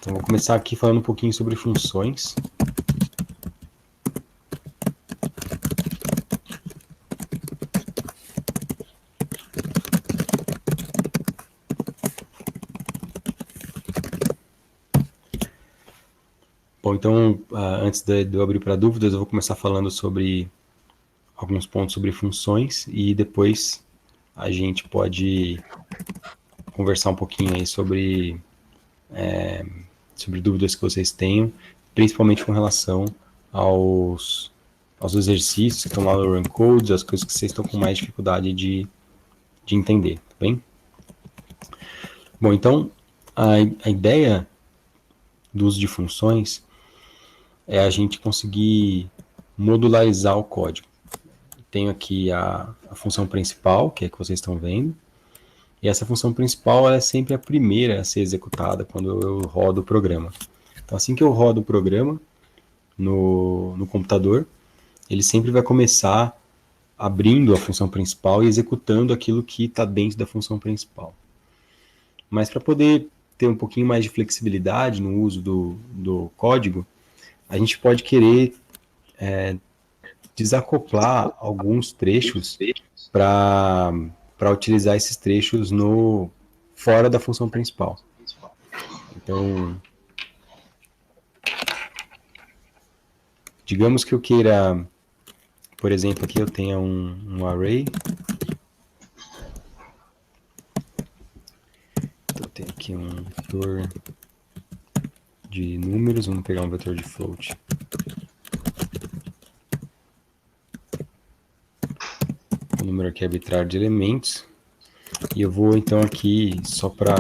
Então, vou começar aqui falando um pouquinho sobre funções. Bom, então, antes de eu abrir para dúvidas, eu vou começar falando sobre alguns pontos sobre funções e depois a gente pode conversar um pouquinho aí sobre dúvidas que vocês tenham, principalmente com relação aos exercícios que estão lá no Run Codes, as coisas que vocês estão com mais dificuldade de entender, tá bem? Bom, então, a ideia do uso de funções é a gente conseguir modularizar o código. Tenho aqui a função principal, que é a que vocês estão vendo, e essa função principal ela é sempre a primeira a ser executada quando eu rodo o programa. Então, assim que eu rodo o programa no computador, ele sempre vai começar abrindo a função principal e executando aquilo que está dentro da função principal. Mas para poder ter um pouquinho mais de flexibilidade no uso do código, a gente pode querer desacoplar alguns trechos para utilizar esses trechos fora da função principal. Então, digamos que eu queira, por exemplo, aqui eu tenha um array. Então, eu tenho aqui um vetor de números, vamos pegar um vetor de float. O número aqui é arbitrário de elementos. E eu vou então aqui, só para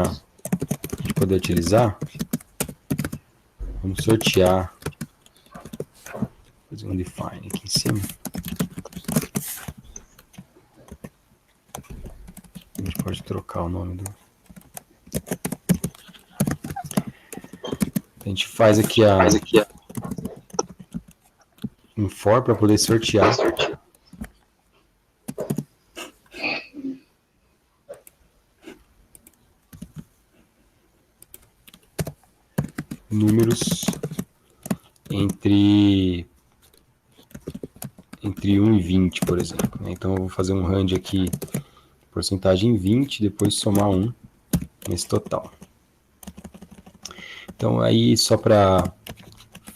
poder utilizar, vamos sortear, fazer um define aqui em cima. A gente pode trocar o nome do... A gente faz aqui um for para poder sortear. Números entre 1 e 20, por exemplo. Então, eu vou fazer um rand aqui, porcentagem 20, depois somar 1 nesse total. Então, aí, só para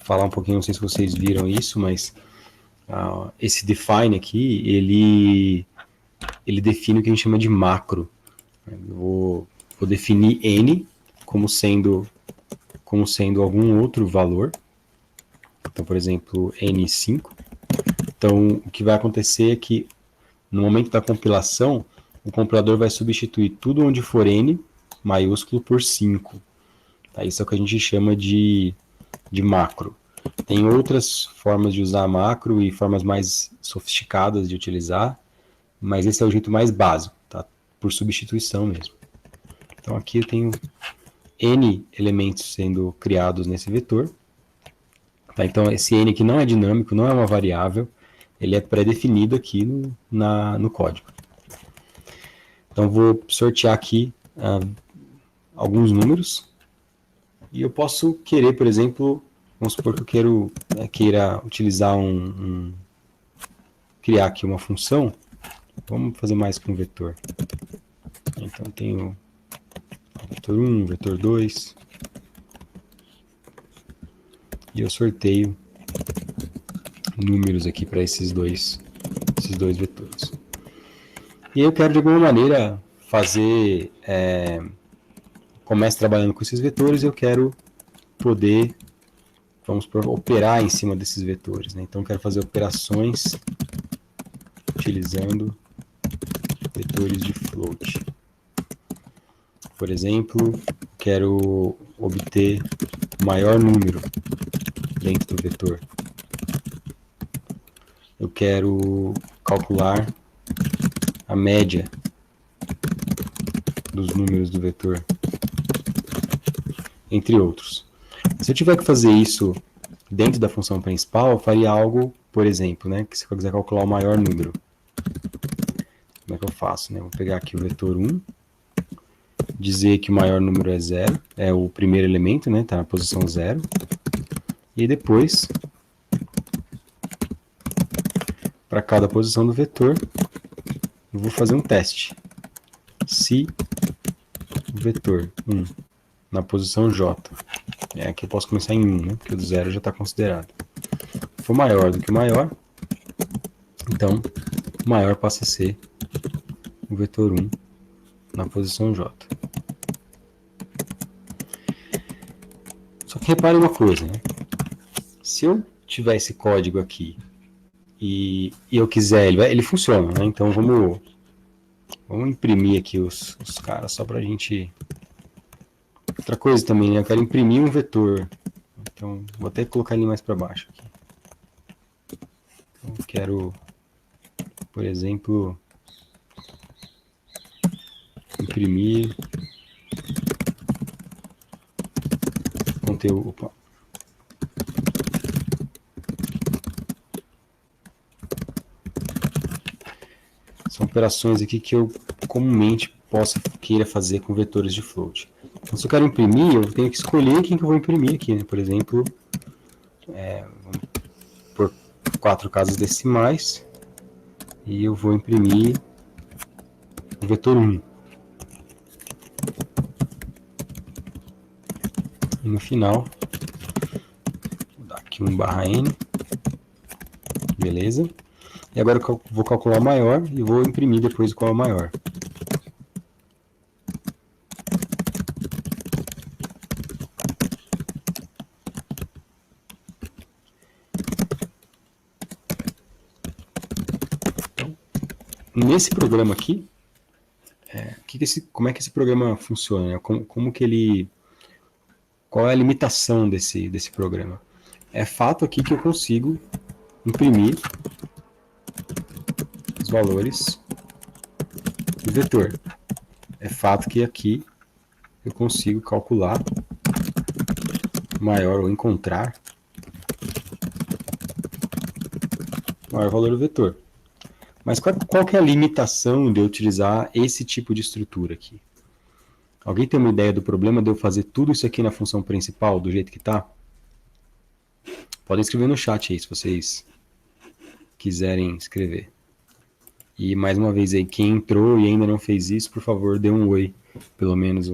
falar um pouquinho, não sei se vocês viram isso, mas esse define aqui, ele define o que a gente chama de macro. Eu vou definir n como sendo algum outro valor. Então, por exemplo, n5. Então, o que vai acontecer é que, no momento da compilação, o compilador vai substituir tudo onde for n maiúsculo por 5. Tá? Isso é o que a gente chama de macro. Tem outras formas de usar macro e formas mais sofisticadas de utilizar, mas esse é o jeito mais básico, tá? Por substituição mesmo. Então, aqui eu tenho n elementos sendo criados nesse vetor. Tá? Então, esse n aqui não é dinâmico, não é uma variável, ele é pré-definido aqui no código. Então, vou sortear aqui alguns números, e eu posso querer, por exemplo, vamos supor que eu queira utilizar criar aqui uma função. Vamos fazer mais com vetor. Então, eu tenho vetor 1, vetor 2, e eu sorteio números aqui para esses dois vetores. E eu quero, de alguma maneira, fazer... começo trabalhando com esses vetores, eu quero poder, vamos operar em cima desses vetores. Né? Então, eu quero fazer operações utilizando vetores de float. Por exemplo, quero obter o maior número dentro do vetor. Eu quero calcular a média dos números do vetor, entre outros. Se eu tiver que fazer isso dentro da função principal, eu faria algo, por exemplo, né, que se eu quiser calcular o maior número. Como é que eu faço? Né? Vou pegar aqui o vetor 1, dizer que o maior número é 0, é o primeiro elemento, né? Está na posição 0. E depois, para cada posição do vetor, eu vou fazer um teste. Se o vetor 1 na posição J, aqui eu posso começar em 1, né? Porque o do 0 já está considerado, for maior do que o maior, então o maior passa a ser o vetor 1 na posição J. Só que repare uma coisa, né? Se eu tiver esse código aqui e eu quiser, ele funciona, né? Então vamos imprimir aqui os caras só para a gente... Outra coisa também, né? Eu quero imprimir um vetor. Então vou até colocar ele mais para baixo aqui. Então, eu quero, por exemplo, imprimir conteúdo. Opa. São operações aqui que eu comumente queira fazer com vetores de float. Então, se eu quero imprimir, eu tenho que escolher quem que eu vou imprimir aqui, né? Por exemplo, vamos por 4 casas decimais e eu vou imprimir o vetor 1. E no final, vou dar aqui 1/n, beleza? E agora eu vou calcular o maior e vou imprimir depois qual é o maior. Então, nesse programa aqui, como é que esse programa funciona? Como que ele... Qual é a limitação desse programa? É fato aqui que eu consigo imprimir os valores do vetor. É fato que aqui eu consigo calcular maior ou encontrar o maior valor do vetor. Mas qual que é a limitação de eu utilizar esse tipo de estrutura aqui? Alguém tem uma ideia do problema de eu fazer tudo isso aqui na função principal, do jeito que está? Podem escrever no chat aí, se vocês quiserem escrever. E mais uma vez aí, quem entrou e ainda não fez isso, por favor, dê um oi, pelo menos,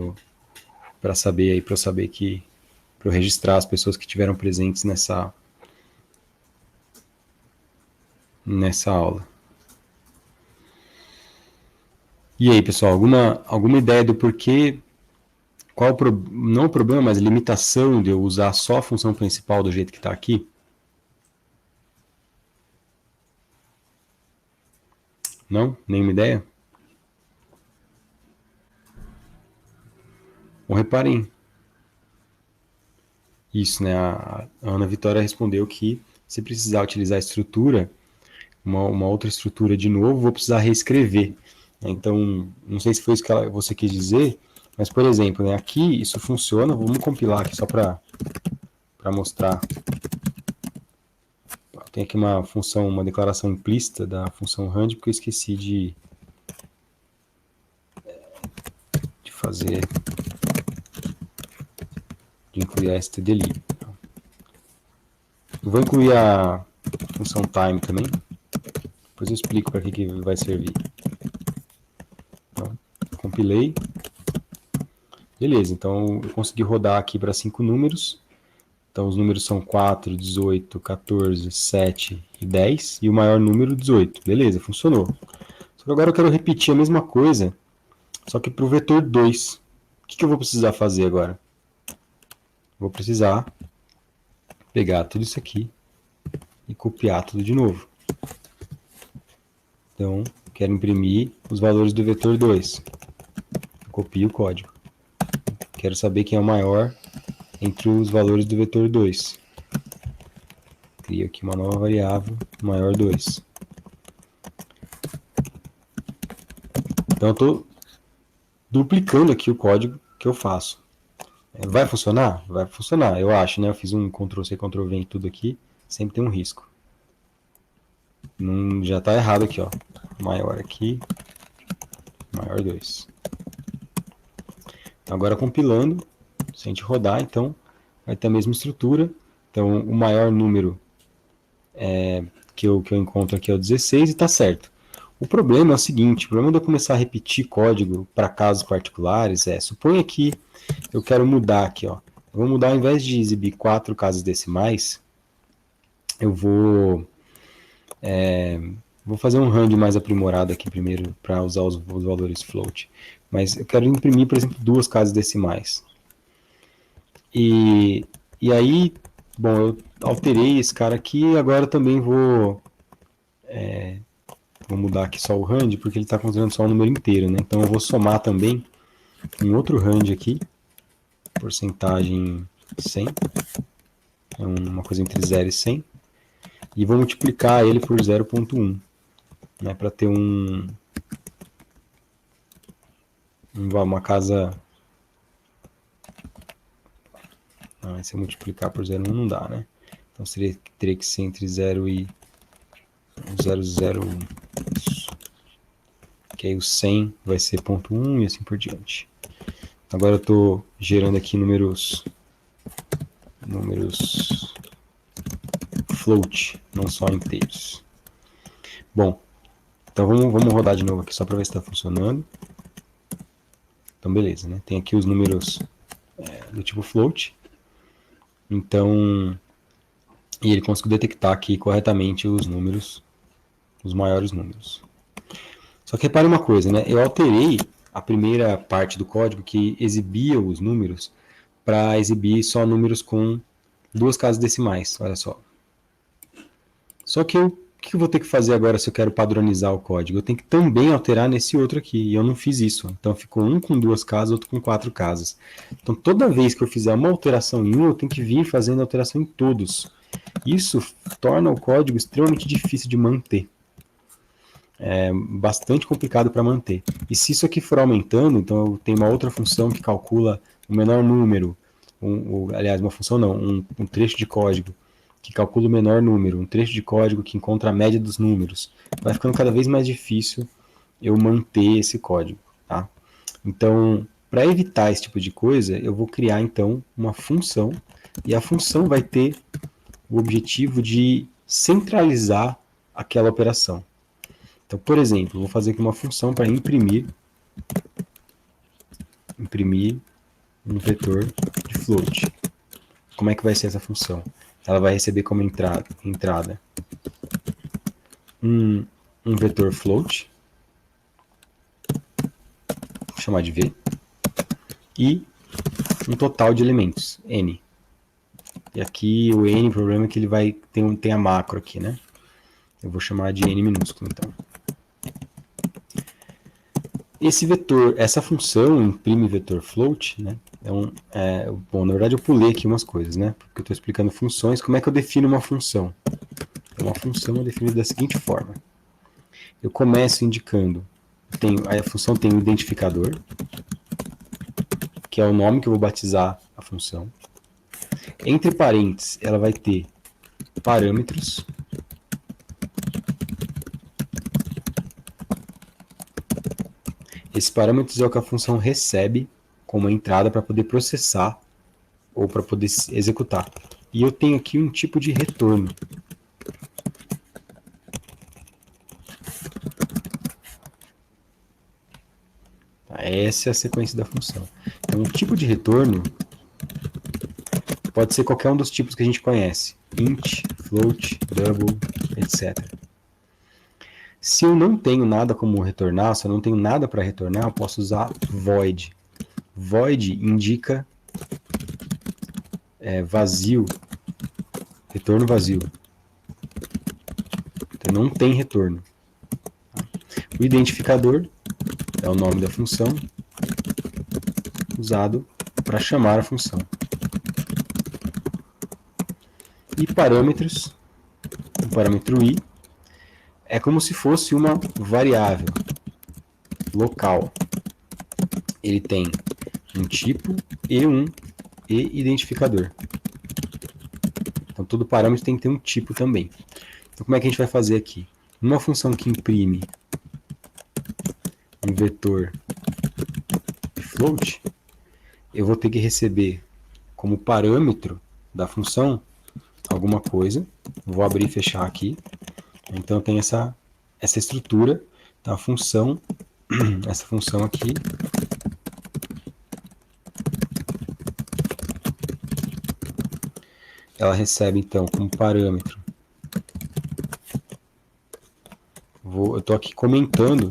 para saber aí, para eu saber que, para eu registrar as pessoas que estiveram presentes nessa aula. E aí, pessoal, alguma ideia do porquê, não o problema, mas a limitação de eu usar só a função principal do jeito que está aqui? Não? Nenhuma ideia? Bom, reparem isso, né? A Ana Vitória respondeu que se precisar utilizar a estrutura, uma outra estrutura de novo, vou precisar reescrever. Então, não sei se foi isso que você quis dizer, mas, por exemplo, né, aqui isso funciona, vamos compilar aqui só para mostrar. Tem aqui uma declaração implícita da função rand, porque eu esqueci de incluir a stdlib. Eu vou incluir a função time também, depois eu explico para que vai servir. Então, compilei. Beleza, então eu consegui rodar aqui para 5 números. Então os números são 4, 18, 14, 7 e 10. E o maior número, 18. Beleza, funcionou. Só que agora eu quero repetir a mesma coisa, só que para o vetor 2. O que eu vou precisar fazer agora? Vou precisar pegar tudo isso aqui e copiar tudo de novo. Então, quero imprimir os valores do vetor 2. Copio o código. Quero saber quem é o maior entre os valores do vetor 2. Crio aqui uma nova variável, maior 2. Então, eu estou duplicando aqui o código que eu faço. Vai funcionar? Vai funcionar, eu acho, né? Eu fiz um Ctrl+C, Ctrl+V em tudo aqui, sempre tem um risco. Já está errado aqui, ó. Maior aqui, maior 2. Agora compilando, se a gente rodar, então vai ter a mesma estrutura. Então o maior número que eu encontro aqui é o 16 e está certo. O problema é o seguinte, o problema de eu começar a repetir código para casos particulares suponha que eu quero mudar aqui, ó. Eu vou mudar, ao invés de exibir 4 casas decimais, eu vou fazer um hand mais aprimorado aqui primeiro para usar os valores float. Mas eu quero imprimir, por exemplo, 2 casas decimais. E aí, bom, eu alterei esse cara aqui e agora também vou mudar aqui só o hand, porque ele está considerando só o número inteiro, né? Então eu vou somar também um outro hand aqui, porcentagem 100, é uma coisa entre 0 e 100, e vou multiplicar ele por 0,1, né, para ter uma casa... se eu multiplicar por 0,1 não dá, né? Então teria que ser entre 0 e 0,01. Que aí o 100 vai ser 0,1 e assim por diante. Agora eu estou gerando aqui números float, não só inteiros. Bom, então vamos rodar de novo aqui só para ver se está funcionando. Então beleza, né? Tem aqui os números do tipo float. Então, e ele conseguiu detectar aqui corretamente os números, os maiores números. Só que repare uma coisa, né? Eu alterei a primeira parte do código que exibia os números para exibir só números com 2 casas decimais, olha só. Só que o que eu vou ter que fazer agora se eu quero padronizar o código? Eu tenho que também alterar nesse outro aqui, e eu não fiz isso. Então ficou um com 2 casas, outro com 4 casas. Então toda vez que eu fizer uma alteração em um, eu tenho que vir fazendo alteração em todos. Isso torna o código extremamente difícil de manter. É bastante complicado para manter. E se isso aqui for aumentando, então eu tenho uma outra função que calcula o menor número, aliás, uma função não, um trecho de código que calcula o menor número, um trecho de código que encontra a média dos números. Vai ficando cada vez mais difícil eu manter esse código. Tá? Então, para evitar esse tipo de coisa, eu vou criar então uma função, e a função vai ter o objetivo de centralizar aquela operação. Então, por exemplo, eu vou fazer aqui uma função para imprimir um vetor de float. Como é que vai ser essa função? Ela vai receber como entrada um vetor float, vou chamar de V, e um total de elementos, n. E aqui o n, o problema é que ele vai tem a macro aqui, né? Eu vou chamar de n minúsculo, então. Esse vetor, essa função imprime vetor float, né? Bom, na verdade eu pulei aqui umas coisas, né? Porque eu estou explicando funções. Como é que eu defino uma função? Uma função eu defino da seguinte forma. Eu começo indicando, a função tem um identificador, que é o nome que eu vou batizar a função. Entre parênteses, ela vai ter parâmetros. Esses parâmetros é o que a função recebe como entrada para poder processar ou para poder executar. E eu tenho aqui um tipo de retorno. Essa é a sequência da função. Então, o tipo de retorno pode ser qualquer um dos tipos que a gente conhece. Int, float, double, etc. Se eu não tenho nada como retornar, se eu não tenho nada para retornar, eu posso usar void. Void indica vazio, retorno vazio. Então não tem retorno. O identificador é o nome da função usado para chamar a função. E parâmetros, o parâmetro i, é como se fosse uma variável local. Ele tem um tipo e um identificador. Então todo parâmetro tem que ter um tipo também. Então como é que a gente vai fazer aqui? Uma função que imprime um vetor float, eu vou ter que receber como parâmetro da função alguma coisa. Vou abrir e fechar aqui. Então tem essa estrutura. Então a função, essa função aqui, ela recebe então como parâmetro. Eu estou aqui comentando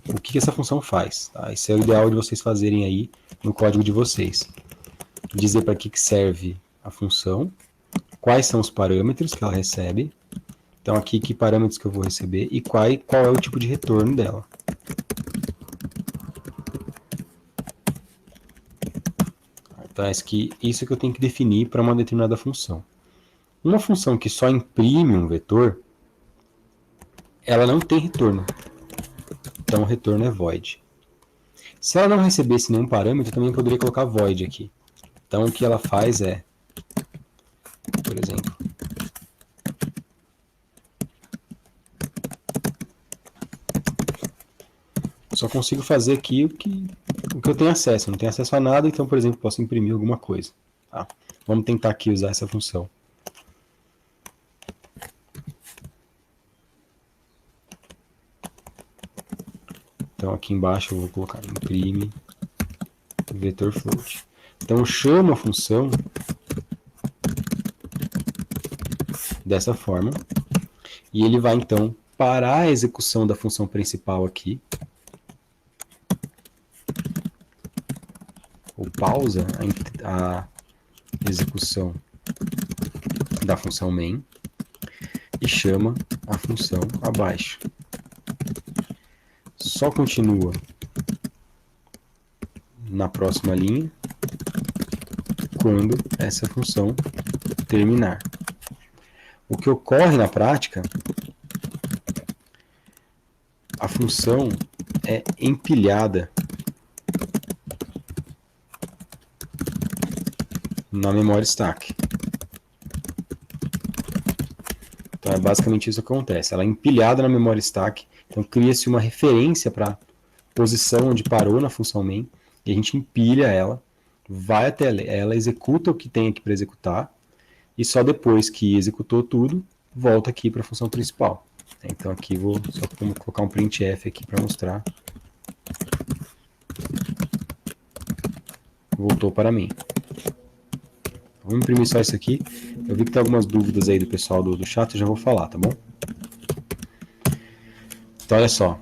o que essa função faz. Tá? Esse é o ideal de vocês fazerem aí no código de vocês. Dizer para que serve a função, quais são os parâmetros que ela recebe. Então aqui que parâmetros que eu vou receber e qual é o tipo de retorno dela. Então isso que eu tenho que definir para uma determinada função. Uma função que só imprime um vetor, ela não tem retorno. Então o retorno é void. Se ela não recebesse nenhum parâmetro, eu também poderia colocar void aqui. Então o que ela faz é, por exemplo, só consigo fazer aqui o que eu tenho acesso. Eu não tenho acesso a nada, então, por exemplo, posso imprimir alguma coisa. Tá? Vamos tentar aqui usar essa função. Então aqui embaixo eu vou colocar imprime vetor float. Então eu chamo a função dessa forma e ele vai então parar a execução da função principal aqui, ou pausa a execução da função main e chama a função abaixo. Só continua na próxima linha quando essa função terminar. O que ocorre na prática, a função é empilhada na memória stack. Então é basicamente isso que acontece. Ela é empilhada na memória stack, então cria-se uma referência para a posição onde parou na função main, e a gente empilha ela, vai até ela, executa o que tem aqui para executar, e só depois que executou tudo, volta aqui para a função principal. Então aqui vou só colocar um printf aqui para mostrar. Voltou para mim. Vamos imprimir só isso aqui. Eu vi que tem algumas dúvidas aí do pessoal do chat, eu já vou falar, tá bom? Então olha só.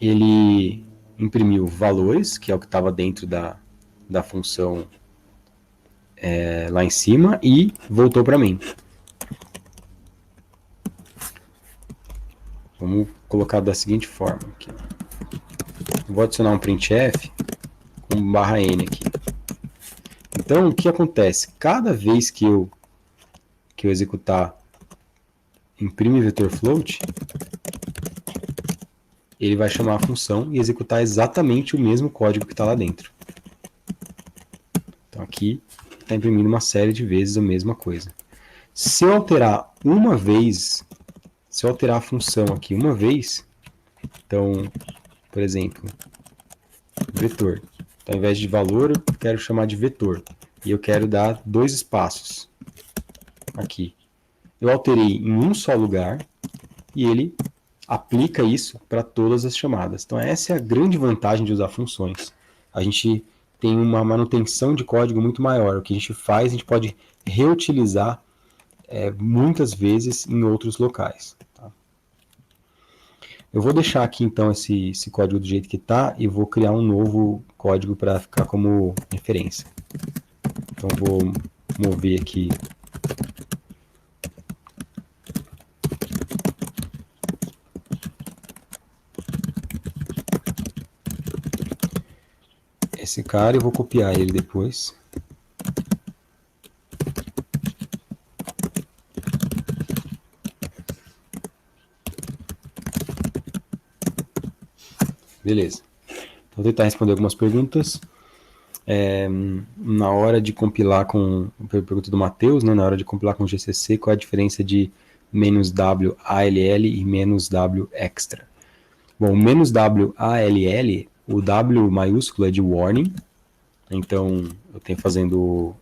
Ele imprimiu valores, que é o que estava dentro da função lá em cima, e voltou para mim. Vamos colocar da seguinte forma aqui. Vou adicionar um printf com /n aqui. Então, o que acontece? Cada vez que eu executar imprime vetor float, ele vai chamar a função e executar exatamente o mesmo código que está lá dentro. Então aqui está imprimindo uma série de vezes a mesma coisa. Se eu alterar uma vez, se eu alterar a função aqui uma vez, então, por exemplo, vetor. Então, ao invés de valor, eu quero chamar de vetor. E eu quero dar 2 espaços aqui. Eu alterei em um só lugar e ele aplica isso para todas as chamadas. Então, essa é a grande vantagem de usar funções. A gente tem uma manutenção de código muito maior. O que a gente faz, a gente pode reutilizar muitas vezes em outros locais. Tá? Eu vou deixar aqui, então, esse código do jeito que está e vou criar um novo código para ficar como referência. Então, vou mover aqui esse cara e vou copiar ele depois. Beleza. Vou tentar responder algumas perguntas. Na hora de compilar com... Pergunta do Matheus, né? Na hora de compilar com GCC, qual é a diferença de -w ALL e -w extra? Bom, o menos WALL, o W maiúsculo é de warning. Então, eu tenho fazendo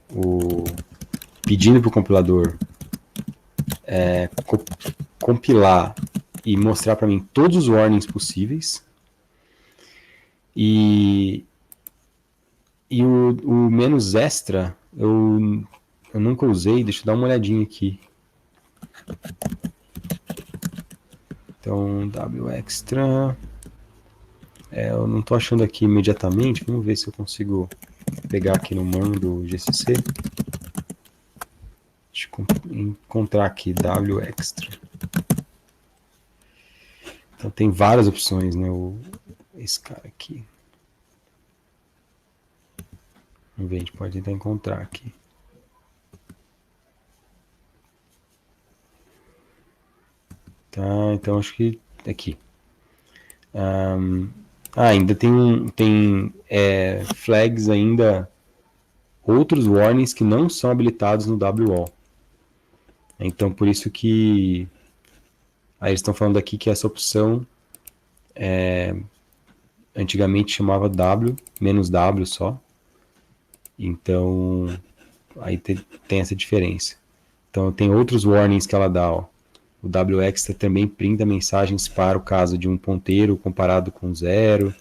pedindo para o compilador compilar e mostrar para mim todos os warnings possíveis. E o menos extra, eu nunca usei, deixa eu dar uma olhadinha aqui. Então, W extra, eu não estou achando aqui imediatamente, vamos ver se eu consigo pegar aqui no man do GCC. Deixa eu encontrar aqui, W extra. Então tem várias opções, né? Esse cara aqui. Vamos ver, a gente pode tentar encontrar aqui. Tá, então acho que aqui. Ainda tem flags ainda, outros warnings que não são habilitados no WAL. Então por isso que aí eles estão falando aqui que essa opção antigamente chamava W, menos W só. Então aí tem essa diferença. Então tem outros warnings que ela dá, ó. O WExtra também printa mensagens para o caso de um ponteiro comparado com zero.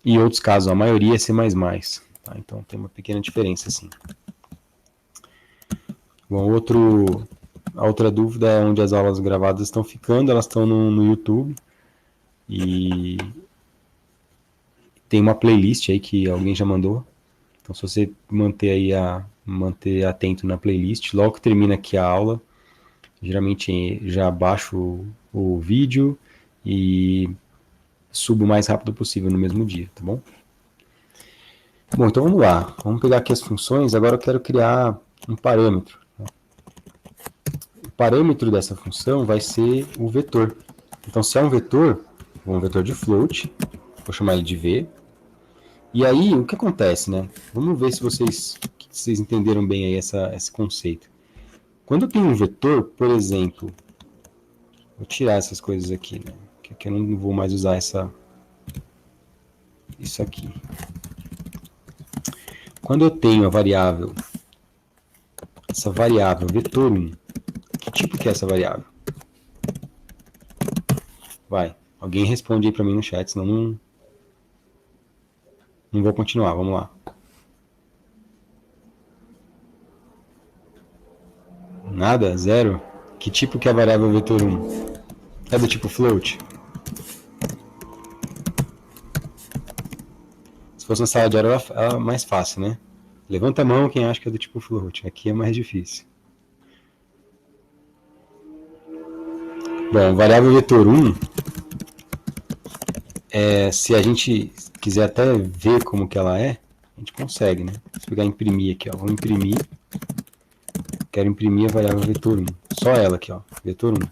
E outros casos, a maioria é C++. Tá? Então tem uma pequena diferença, assim. Bom, a outra dúvida é onde as aulas gravadas estão ficando. Elas estão no YouTube. E tem uma playlist aí que alguém já mandou. Então se você manter atento na playlist, logo que termina aqui a aula, geralmente já baixo o vídeo e subo o mais rápido possível no mesmo dia, tá bom? Bom, então vamos lá. Vamos pegar aqui as funções. Agora eu quero criar um parâmetro. O parâmetro dessa função vai ser o vetor. Então, se é um vetor de float, vou chamar ele de V. E aí, o que acontece, né? Vamos ver se vocês entenderam bem aí esse conceito. Quando eu tenho um vetor, por exemplo, vou tirar essas coisas aqui, né? Que eu não vou mais usar isso aqui. Quando eu tenho a variável, essa variável vetor1, que tipo que é essa variável? Vai, alguém responde aí para mim no chat, senão não vou continuar, vamos lá. Nada? Zero? Que tipo que é a variável vetor1? É do tipo float? Se fosse na sala de aula, era mais fácil, né? Levanta a mão quem acha que é do tipo float. Aqui é mais difícil. Bom, variável vetor1, se a gente quiser até ver como que ela é, a gente consegue, né? Se pegar e imprimir aqui, ó. Vou imprimir. Quero imprimir a variável vetor1. Só ela aqui, ó. Vetor1.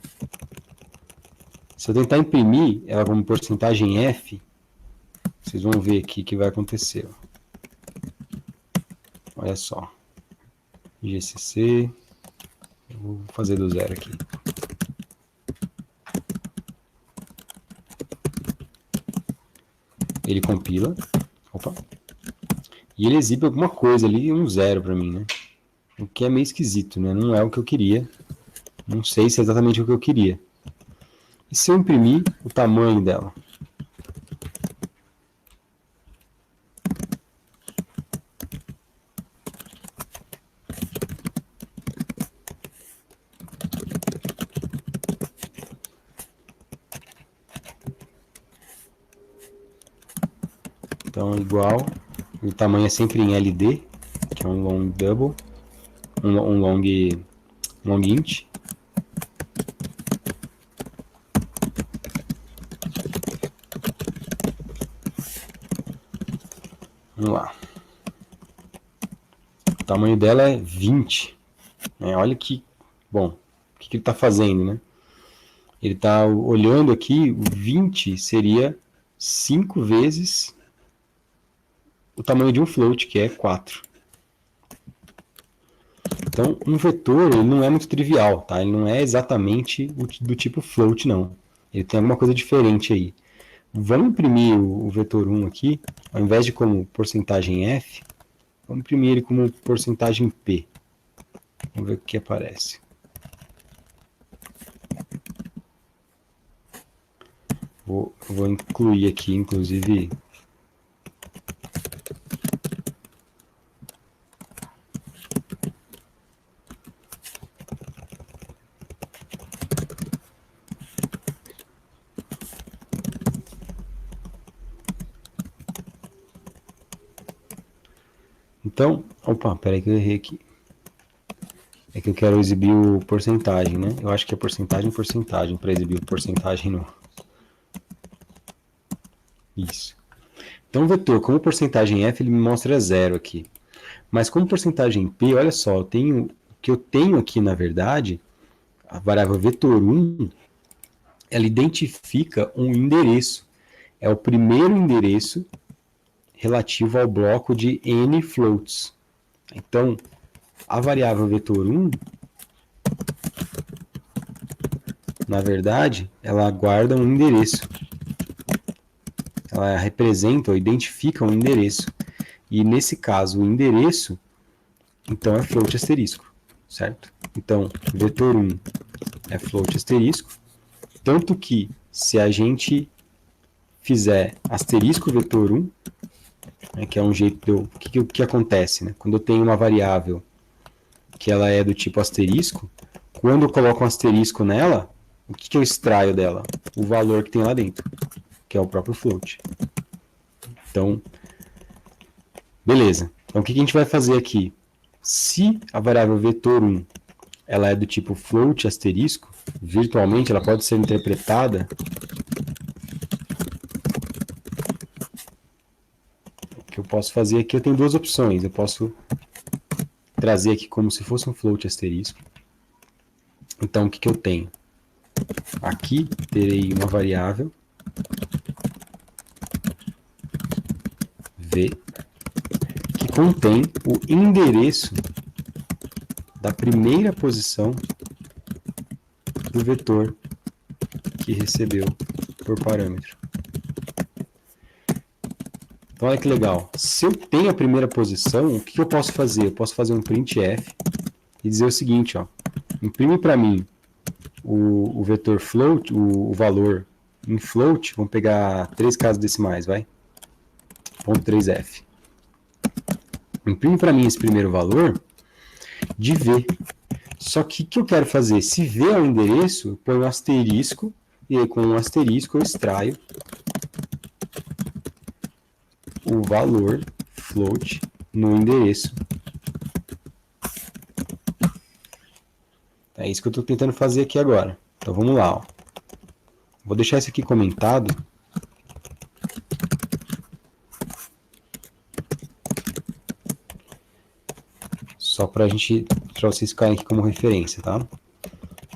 Se eu tentar imprimir ela como porcentagem F, vocês vão ver aqui que vai acontecer. Ó. Olha só. GCC. Eu vou fazer do zero aqui. Ele compila. Opa. E ele exibe alguma coisa ali, um zero para mim, né? O que é meio esquisito, né? Não é o que eu queria. Não sei se é exatamente o que eu queria. E se eu imprimir o tamanho dela? Então, igual, o tamanho é sempre em LD, que é um long double, um long int. Vamos lá. O tamanho dela é 20. Olha que, bom, o que ele está fazendo, né? Ele está olhando aqui, o 20 seria 5 vezes o tamanho de um float, que é 4. Então, um vetor ele não é muito trivial, tá? Ele não é exatamente do tipo float, não. Ele tem alguma coisa diferente aí. Vamos imprimir o vetor 1 aqui, ao invés de como porcentagem F, vamos imprimir ele como porcentagem P. Vamos ver o que aparece. Vou incluir aqui, inclusive, então, opa, peraí que eu errei aqui. É que eu quero exibir o porcentagem, né? Eu acho que é porcentagem para exibir o porcentagem no... Isso. Então, o vetor, como porcentagem F, ele me mostra 0 aqui. Mas como porcentagem P, olha só, o que eu tenho aqui, na verdade, a variável vetor 1, ela identifica um endereço. É o primeiro endereço relativo ao bloco de n floats. Então, a variável vetor 1, na verdade, ela guarda um endereço. Ela representa ou identifica um endereço. E nesse caso, o endereço, então, é float asterisco, certo? Então, vetor 1 é float asterisco, tanto que se a gente fizer asterisco vetor 1, né, que é um jeito de eu... O que acontece? Né? Quando eu tenho uma variável que ela é do tipo asterisco, quando eu coloco um asterisco nela, o que eu extraio dela? O valor que tem lá dentro, que é o próprio float. Então, beleza. Então, o que a gente vai fazer aqui? Se a variável vetor 1 ela é do tipo float asterisco, virtualmente ela pode ser interpretada o que eu posso fazer aqui, eu tenho duas opções. Eu posso trazer aqui como se fosse um float asterisco. Então, o que eu tenho? Aqui terei uma variável v que contém o endereço da primeira posição do vetor que recebeu por parâmetro. Então, olha que legal. Se eu tenho a primeira posição, o que eu posso fazer? Eu posso fazer um printf e dizer o seguinte, ó, imprime para mim o vetor float, o valor em float, vamos pegar 3 casas decimais, vai? Ponto 3f. Imprime para mim esse primeiro valor de v. Só que o que eu quero fazer? Se v é o endereço, eu ponho um asterisco, e aí com um asterisco eu extraio o valor float no endereço. É isso que eu estou tentando fazer aqui agora. Então vamos lá. Ó. Vou deixar isso aqui comentado. Só para vocês ficarem aqui como referência, tá?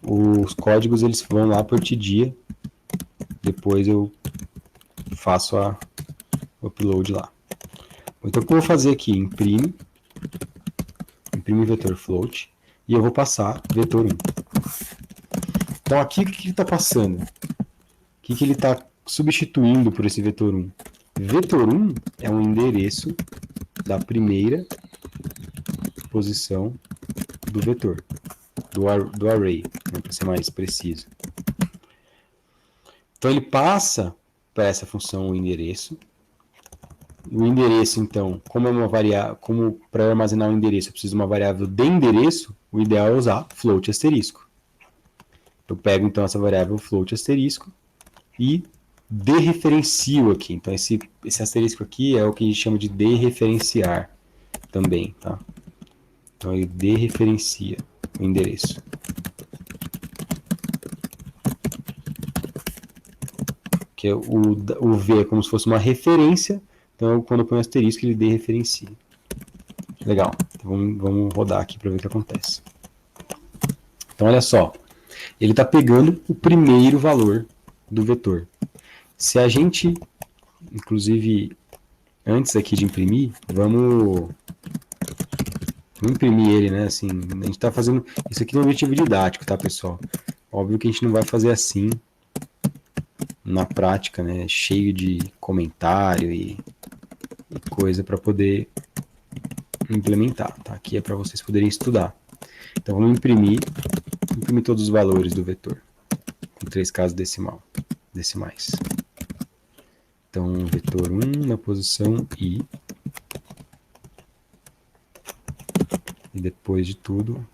Os códigos eles vão lá por dia. Depois eu faço o upload lá. Então o que eu vou fazer aqui? Imprime vetor float e eu vou passar vetor 1. Então aqui o que ele está passando? O que ele está substituindo por esse vetor 1? Vetor 1 é um endereço da primeira posição do vetor, do array, né, para ser mais preciso. Então ele passa para essa função o endereço. O endereço, então, como é uma variável, como para armazenar um endereço eu preciso de uma variável de endereço, o ideal é usar float asterisco. Eu pego então essa variável float asterisco e dereferencio aqui. Então esse asterisco aqui é o que a gente chama de dereferenciar também, tá? Então ele dereferencia o endereço. Que é o V é como se fosse uma referência, então quando eu ponho asterisco ele dereferencia. Legal, então vamos rodar aqui para ver o que acontece. Então olha só, ele está pegando o primeiro valor do vetor. Se a gente, inclusive, antes aqui de imprimir, vamos imprimir ele, né? Assim, a gente está fazendo isso aqui no objetivo didático, tá, pessoal? Óbvio que a gente não vai fazer assim na prática, né, cheio de comentário e coisa para poder implementar, tá? Aqui é para vocês poderem estudar. Então vamos imprimir todos os valores do vetor com 3 casas decimais. Então vetor 1 na posição I, e depois de tudo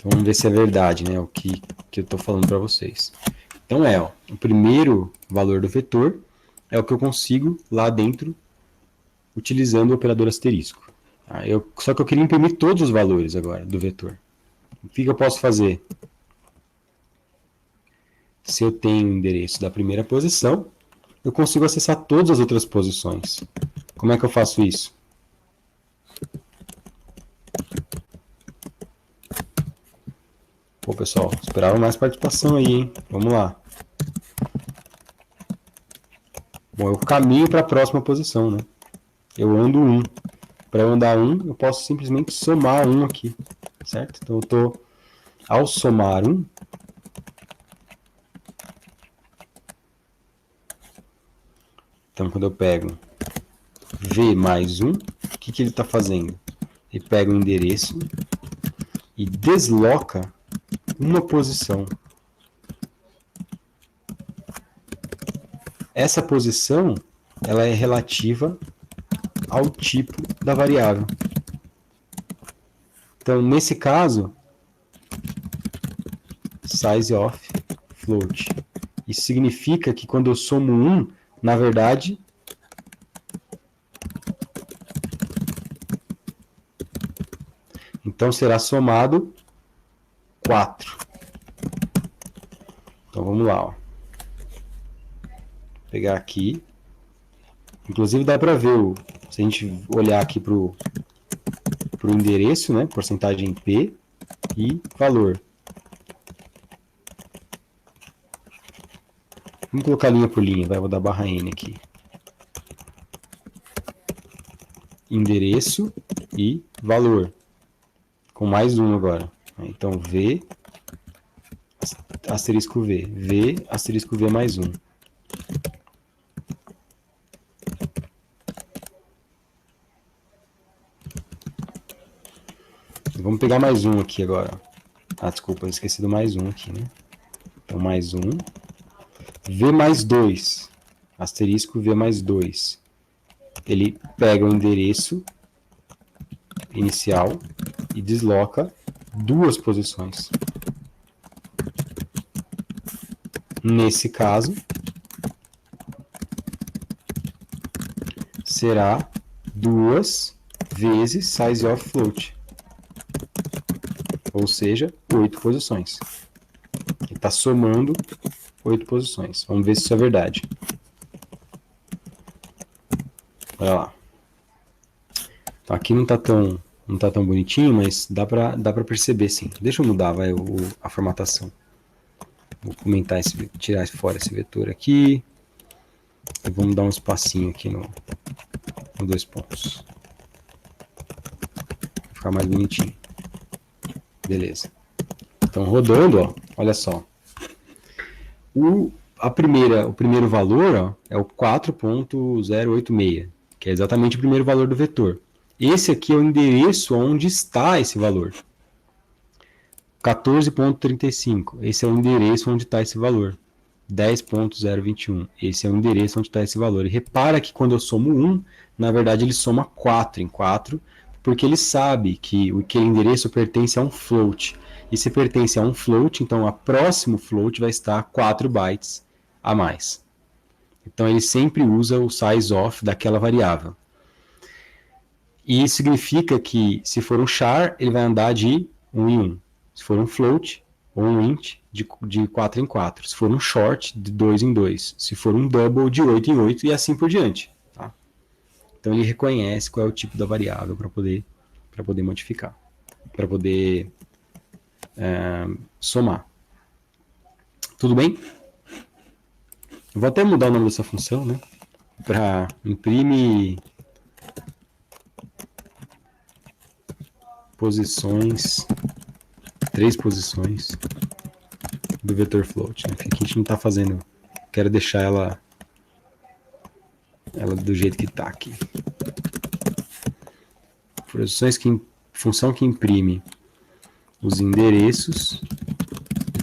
vamos ver se é verdade, né, o que eu estou falando para vocês. Então o primeiro valor do vetor é o que eu consigo lá dentro utilizando o operador asterisco. Só que eu queria imprimir todos os valores agora do vetor. O que eu posso fazer? Se eu tenho o endereço da primeira posição, eu consigo acessar todas as outras posições. Como é que eu faço isso? Pô, pessoal, esperava mais participação aí, hein? Vamos lá. Bom, eu caminho para a próxima posição, né? Eu ando 1. Para eu andar 1, eu posso simplesmente somar 1 aqui, certo? Então, ao somar 1, então quando eu pego V mais 1, o que ele está fazendo? Ele pega o endereço e desloca uma posição. Essa posição ela é relativa ao tipo da variável. Então, nesse caso, size of float. Isso significa que quando eu somo 1, na verdade, então será somado 4. Então vamos lá. Ó. Vou pegar aqui. Inclusive dá para ver, se a gente olhar aqui para o endereço, né, porcentagem P e valor. Vamos colocar linha por linha, vou dar barra N aqui. Endereço e valor. Com mais um agora. Então, V, asterisco V. V, asterisco V mais um. Vamos pegar mais um aqui agora. Desculpa, eu esqueci do mais um aqui, né? Então, mais um. V mais 2. Asterisco V mais 2. Ele pega o endereço inicial e desloca 2 posições. Nesse caso, será 2 vezes size of float. Ou seja, 8 posições. Ele está somando 8 posições. Vamos ver se isso é verdade. Olha lá. Então, aqui não está tão bonitinho, mas dá para perceber sim. Deixa eu mudar a formatação. Vou comentar tirar fora esse vetor aqui. E vamos dar um espacinho aqui no 2 pontos. Vai ficar mais bonitinho. Beleza. Então, rodando, ó, olha só. O primeiro valor ó, é o 4.086, que é exatamente o primeiro valor do vetor. Esse aqui é o endereço onde está esse valor. 14.35, esse é o endereço onde está esse valor. 10.021, esse é o endereço onde está esse valor. E repara que quando eu somo 1, na verdade ele soma 4 em 4, porque ele sabe que aquele endereço pertence a um float. E se pertence a um float, então a próximo float vai estar 4 bytes a mais. Então ele sempre usa o size of daquela variável. E isso significa que se for um char, ele vai andar de 1 em 1. Se for um float ou um int, de 4 em 4. Se for um short, de 2 em 2. Se for um double, de 8 em 8 e assim por diante. Tá? Então ele reconhece qual é o tipo da variável para poder modificar, para poder somar. Tudo bem? Eu vou até mudar o nome dessa função, né? Para imprime posições, 3 posições do vetor float. Né? Aqui a gente não está fazendo, quero deixar ela do jeito que está aqui. Posições função que imprime os endereços,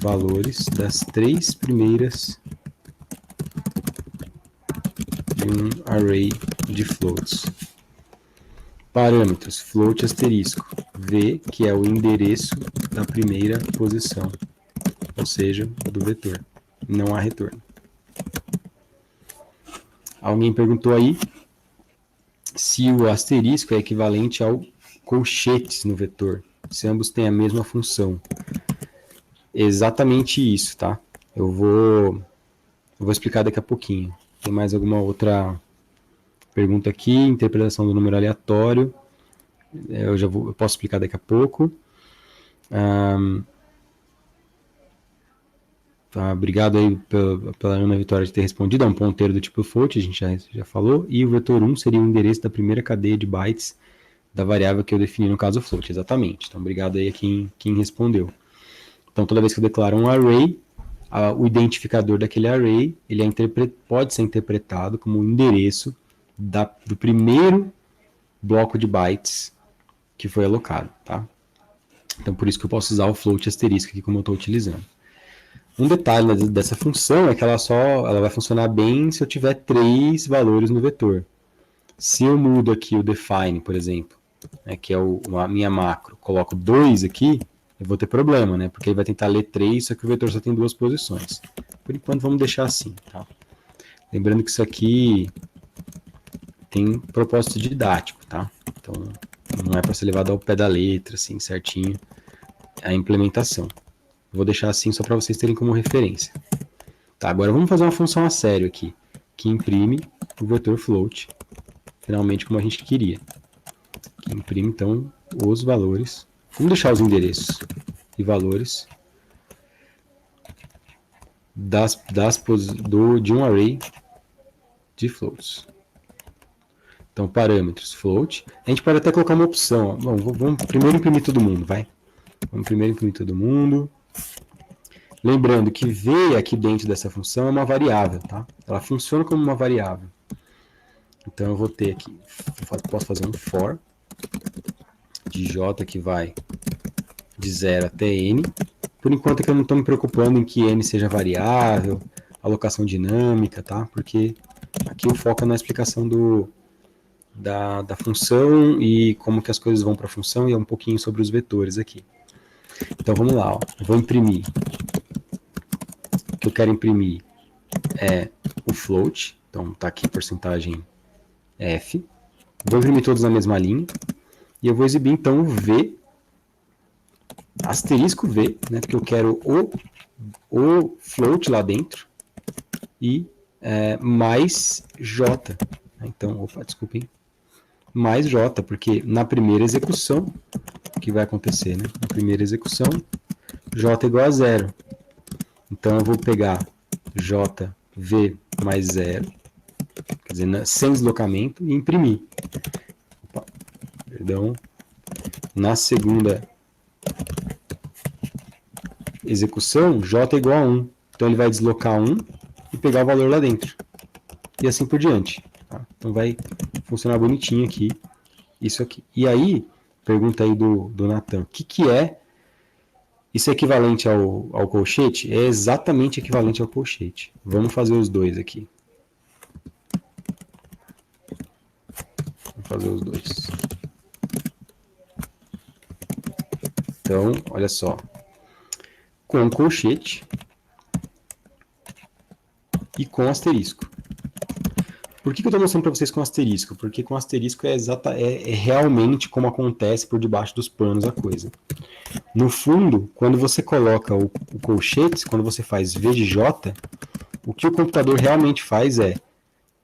valores das 3 primeiras de um array de floats. Parâmetros, float asterisco, v, que é o endereço da primeira posição, ou seja, do vetor. Não há retorno. Alguém perguntou aí se o asterisco é equivalente ao colchetes no vetor, se ambos têm a mesma função. Exatamente isso, tá? Eu vou explicar daqui a pouquinho. Tem mais alguma outra pergunta aqui? Interpretação do número aleatório. Eu posso explicar daqui a pouco. Obrigado aí pela Ana Vitória de ter respondido. É um ponteiro do tipo float, a gente já falou. E o vetor 1 seria o endereço da primeira cadeia de bytes da variável que eu defini no caso float. Exatamente. Então, obrigado aí a quem respondeu. Então, toda vez que eu declaro um array, o identificador daquele array ele pode ser interpretado como o endereço do primeiro bloco de bytes que foi alocado. Tá? Então, por isso que eu posso usar o float asterisco aqui como eu estou utilizando. Um detalhe dessa função é que ela vai funcionar bem se eu tiver 3 valores no vetor. Se eu mudo aqui o define, por exemplo, que é a minha macro, coloco 2 aqui, eu vou ter problema, né? Porque ele vai tentar ler 3, só que o vetor só tem 2 posições. Por enquanto, vamos deixar assim, tá? Lembrando que isso aqui tem propósito didático, tá? Então, não é para ser levado ao pé da letra, assim, certinho, a implementação. Vou deixar assim só para vocês terem como referência. Tá, agora vamos fazer uma função a sério aqui, que imprime o vetor float, finalmente como a gente queria. Que imprime, então, os valores. Vamos deixar os endereços e valores de um array de floats. Então, parâmetros, float. A gente pode até colocar uma opção. Ó. Bom, vamos primeiro imprimir todo mundo, vai. Vamos primeiro imprimir todo mundo. Lembrando que v aqui dentro dessa função é uma variável, tá? Ela funciona como uma variável. Então eu vou ter aqui, posso fazer um for de j que vai de 0 até n. Por enquanto é que eu não estou me preocupando em que n seja variável, alocação dinâmica, tá? Porque aqui o foco é na explicação da função e como que as coisas vão para a função e é um pouquinho sobre os vetores aqui. Então vamos lá, ó. Eu vou imprimir. O que eu quero imprimir é o float, então está aqui porcentagem f. Vou imprimir todos na mesma linha e eu vou exibir então o v, asterisco v, né, porque eu quero o float lá dentro e mais j. Então, desculpem, mais j, porque na primeira execução, o que vai acontecer, né? Na primeira execução, j igual a 0. Então, eu vou pegar jv mais 0, quer dizer, sem deslocamento, e imprimir. Perdão. Na segunda execução, j igual a 1. Então, ele vai deslocar 1 e pegar o valor lá dentro. E assim por diante. Tá? Então, vai funcionar bonitinho aqui, isso aqui. E aí, pergunta aí do Natan, o que é isso é equivalente ao colchete? É exatamente equivalente ao colchete. Vamos fazer os dois aqui. Vamos fazer os dois. Então, olha só. Com colchete e com asterisco. Por que eu estou mostrando para vocês com asterisco? Porque com asterisco é realmente como acontece por debaixo dos panos a coisa. No fundo, quando você coloca o colchete, quando você faz V de J, o que o computador realmente faz é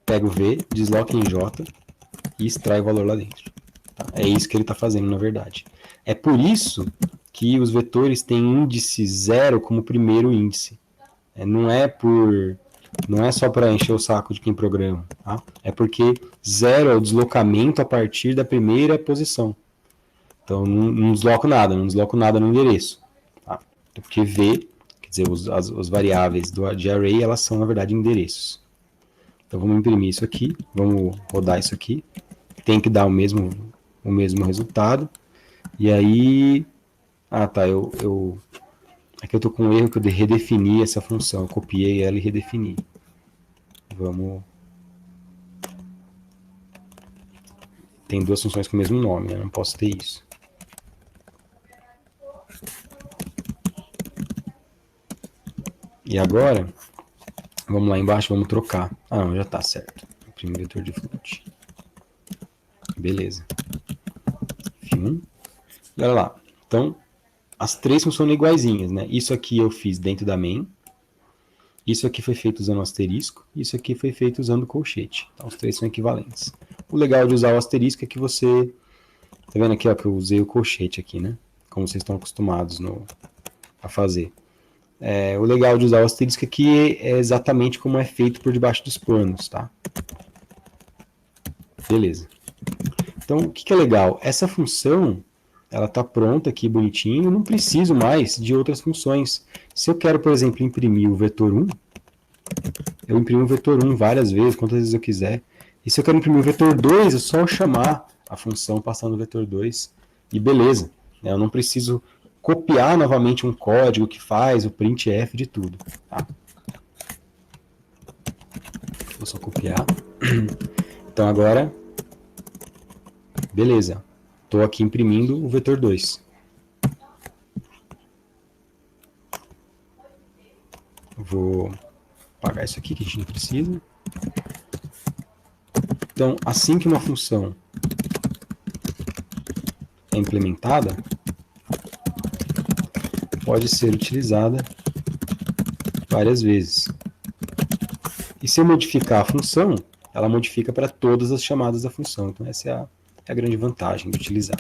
pega o V, desloca em J e extrai o valor lá dentro. Tá? É isso que ele está fazendo, na verdade. É por isso que os vetores têm índice 0 como primeiro índice. Não é só para encher o saco de quem programa. Tá? É porque 0 é o deslocamento a partir da primeira posição. Então, não desloco nada, não desloco nada no endereço. Tá? Porque V, quer dizer, os variáveis de array, elas são, na verdade, endereços. Então, vamos imprimir isso aqui, vamos rodar isso aqui. Tem que dar o mesmo resultado. E aí... Ah, tá, aqui eu estou com um erro que eu redefini essa função. Eu copiei ela e redefini. Vamos... Tem duas funções com o mesmo nome, né? Não posso ter isso. E agora, vamos lá embaixo, vamos trocar. Ah, não, já está certo. Imprimir vetor de float. Beleza. F1. E olha lá. Então, as três funcionam iguaizinhas, né? Isso aqui eu fiz dentro da main. Isso aqui foi feito usando o asterisco. Isso aqui foi feito usando o colchete. Então, os três são equivalentes. O legal de usar o asterisco é que você... Tá vendo aqui, ó, que eu usei o colchete aqui, né? Como vocês estão acostumados a fazer. O legal de usar o asterisco aqui é exatamente como é feito por debaixo dos panos, tá? Beleza. Então, o que é legal? Essa função, ela está pronta aqui, bonitinho, eu não preciso mais de outras funções. Se eu quero, por exemplo, imprimir o vetor 1, eu imprimo o vetor 1 várias vezes, quantas vezes eu quiser. E se eu quero imprimir o vetor 2, é só chamar a função passando o vetor 2 e beleza. Eu não preciso copiar novamente um código que faz o printf de tudo. Tá? Vou só copiar. Então agora, beleza. Estou aqui imprimindo o vetor 2. Vou apagar isso aqui que a gente não precisa. Então, assim que uma função é implementada, pode ser utilizada várias vezes. E se eu modificar a função, ela modifica para todas as chamadas da função. Então, essa é a grande vantagem de utilizar.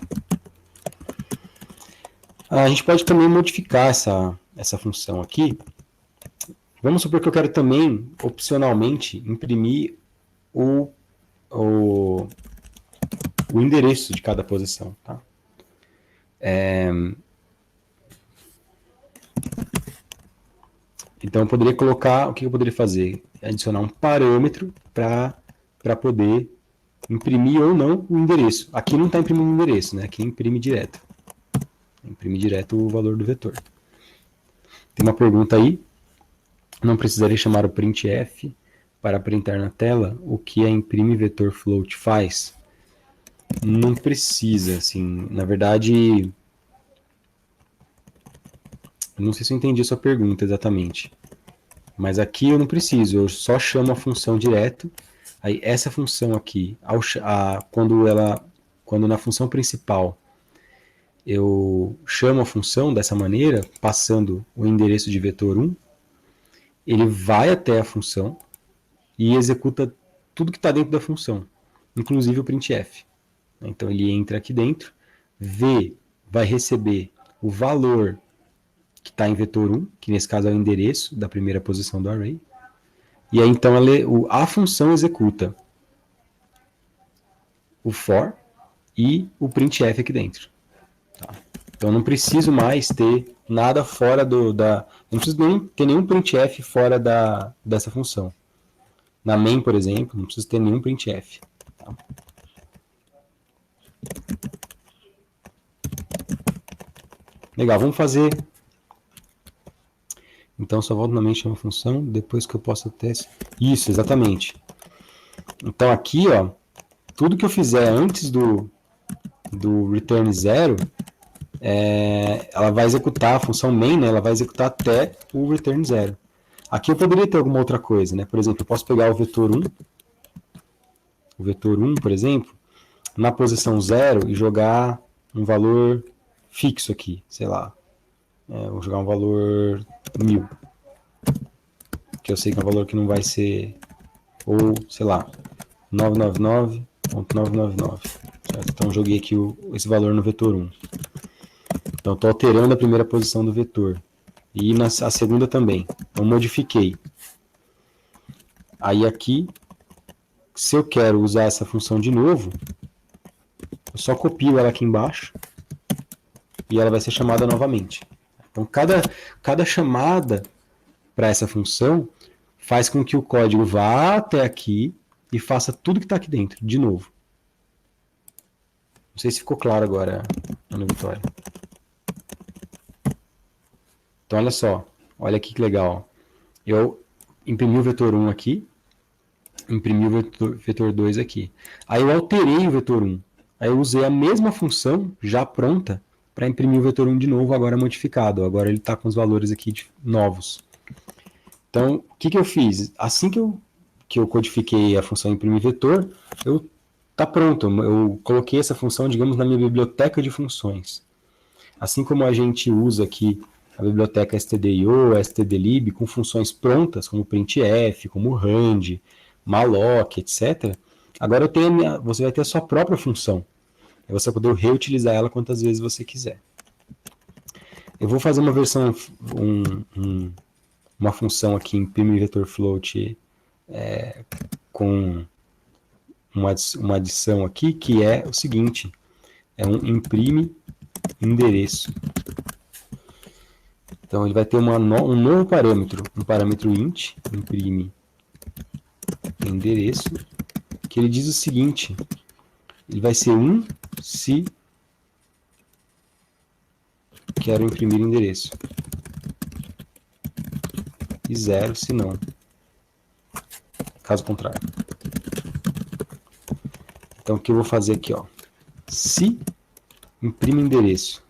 A gente pode também modificar essa função aqui. Vamos supor que eu quero também, opcionalmente, imprimir o endereço de cada posição. Tá? Então, eu poderia colocar, o que eu poderia fazer? Adicionar um parâmetro para poder imprimir ou não o endereço. Aqui não está imprimindo o endereço, né? Aqui imprime direto. Imprime direto o valor do vetor. Tem uma pergunta aí. Não precisaria chamar o printf para printar na tela? O que a imprime vetor float faz? Não precisa, assim. Na verdade, eu não sei se eu entendi a sua pergunta exatamente. Mas aqui eu não preciso, eu só chamo a função direto. Aí essa função aqui, quando na função principal eu chamo a função dessa maneira, passando o endereço de vetor 1, ele vai até a função e executa tudo que está dentro da função, inclusive o printf. Então ele entra aqui dentro, vai receber o valor que está em vetor 1, que nesse caso é o endereço da primeira posição do array, e aí então a função executa o for e o printf aqui dentro. Tá? Então não preciso mais ter nada fora não preciso nem ter nenhum printf fora dessa função. Na main, por exemplo, não preciso ter nenhum printf. Tá? Legal, vamos fazer. Então só volto na main, chama a função, depois que eu posso ter. Isso, exatamente. Então aqui, ó, tudo que eu fizer antes do return 0, ela vai executar a função main, né, ela vai executar até o return 0. Aqui eu poderia ter alguma outra coisa, né? Por exemplo, eu posso pegar o vetor 1, por exemplo, na posição 0 e jogar um valor fixo aqui, sei lá. Vou jogar um valor 1000. Que eu sei que é um valor que não vai ser, ou, sei lá, 999.999. Certo? Então, joguei aqui esse valor no vetor 1. Então, estou alterando a primeira posição do vetor. E a segunda também. Então, modifiquei. Aí aqui, se eu quero usar essa função de novo, eu só copio ela aqui embaixo e ela vai ser chamada novamente. Então, cada chamada para essa função faz com que o código vá até aqui e faça tudo que está aqui dentro, de novo. Não sei se ficou claro agora, Ana Vitória. Então, olha só. Olha aqui que legal. Eu imprimi o vetor 1 aqui, imprimi o vetor 2 aqui. Aí eu alterei o vetor 1. Aí eu usei a mesma função, já pronta, para imprimir o vetor 1 de novo, agora modificado. Agora ele está com os valores aqui novos. Então, o que eu fiz? Assim que eu codifiquei a função imprimir vetor, tá pronto. Eu coloquei essa função, digamos, na minha biblioteca de funções. Assim como a gente usa aqui a biblioteca stdio, stdlib, com funções prontas, como printf, como rand, malloc, etc. Agora você vai ter a sua própria função. E você vai poder reutilizar ela quantas vezes você quiser. Eu vou fazer uma versão, uma função aqui, imprime vetor float, com uma adição aqui, que é o seguinte, é um imprime endereço. Então, ele vai ter um novo parâmetro, um parâmetro int, imprime endereço, que ele diz o seguinte, ele vai ser 1 se quero imprimir endereço, e 0 se não, caso contrário. Então, o que eu vou fazer aqui, ó, se imprime endereço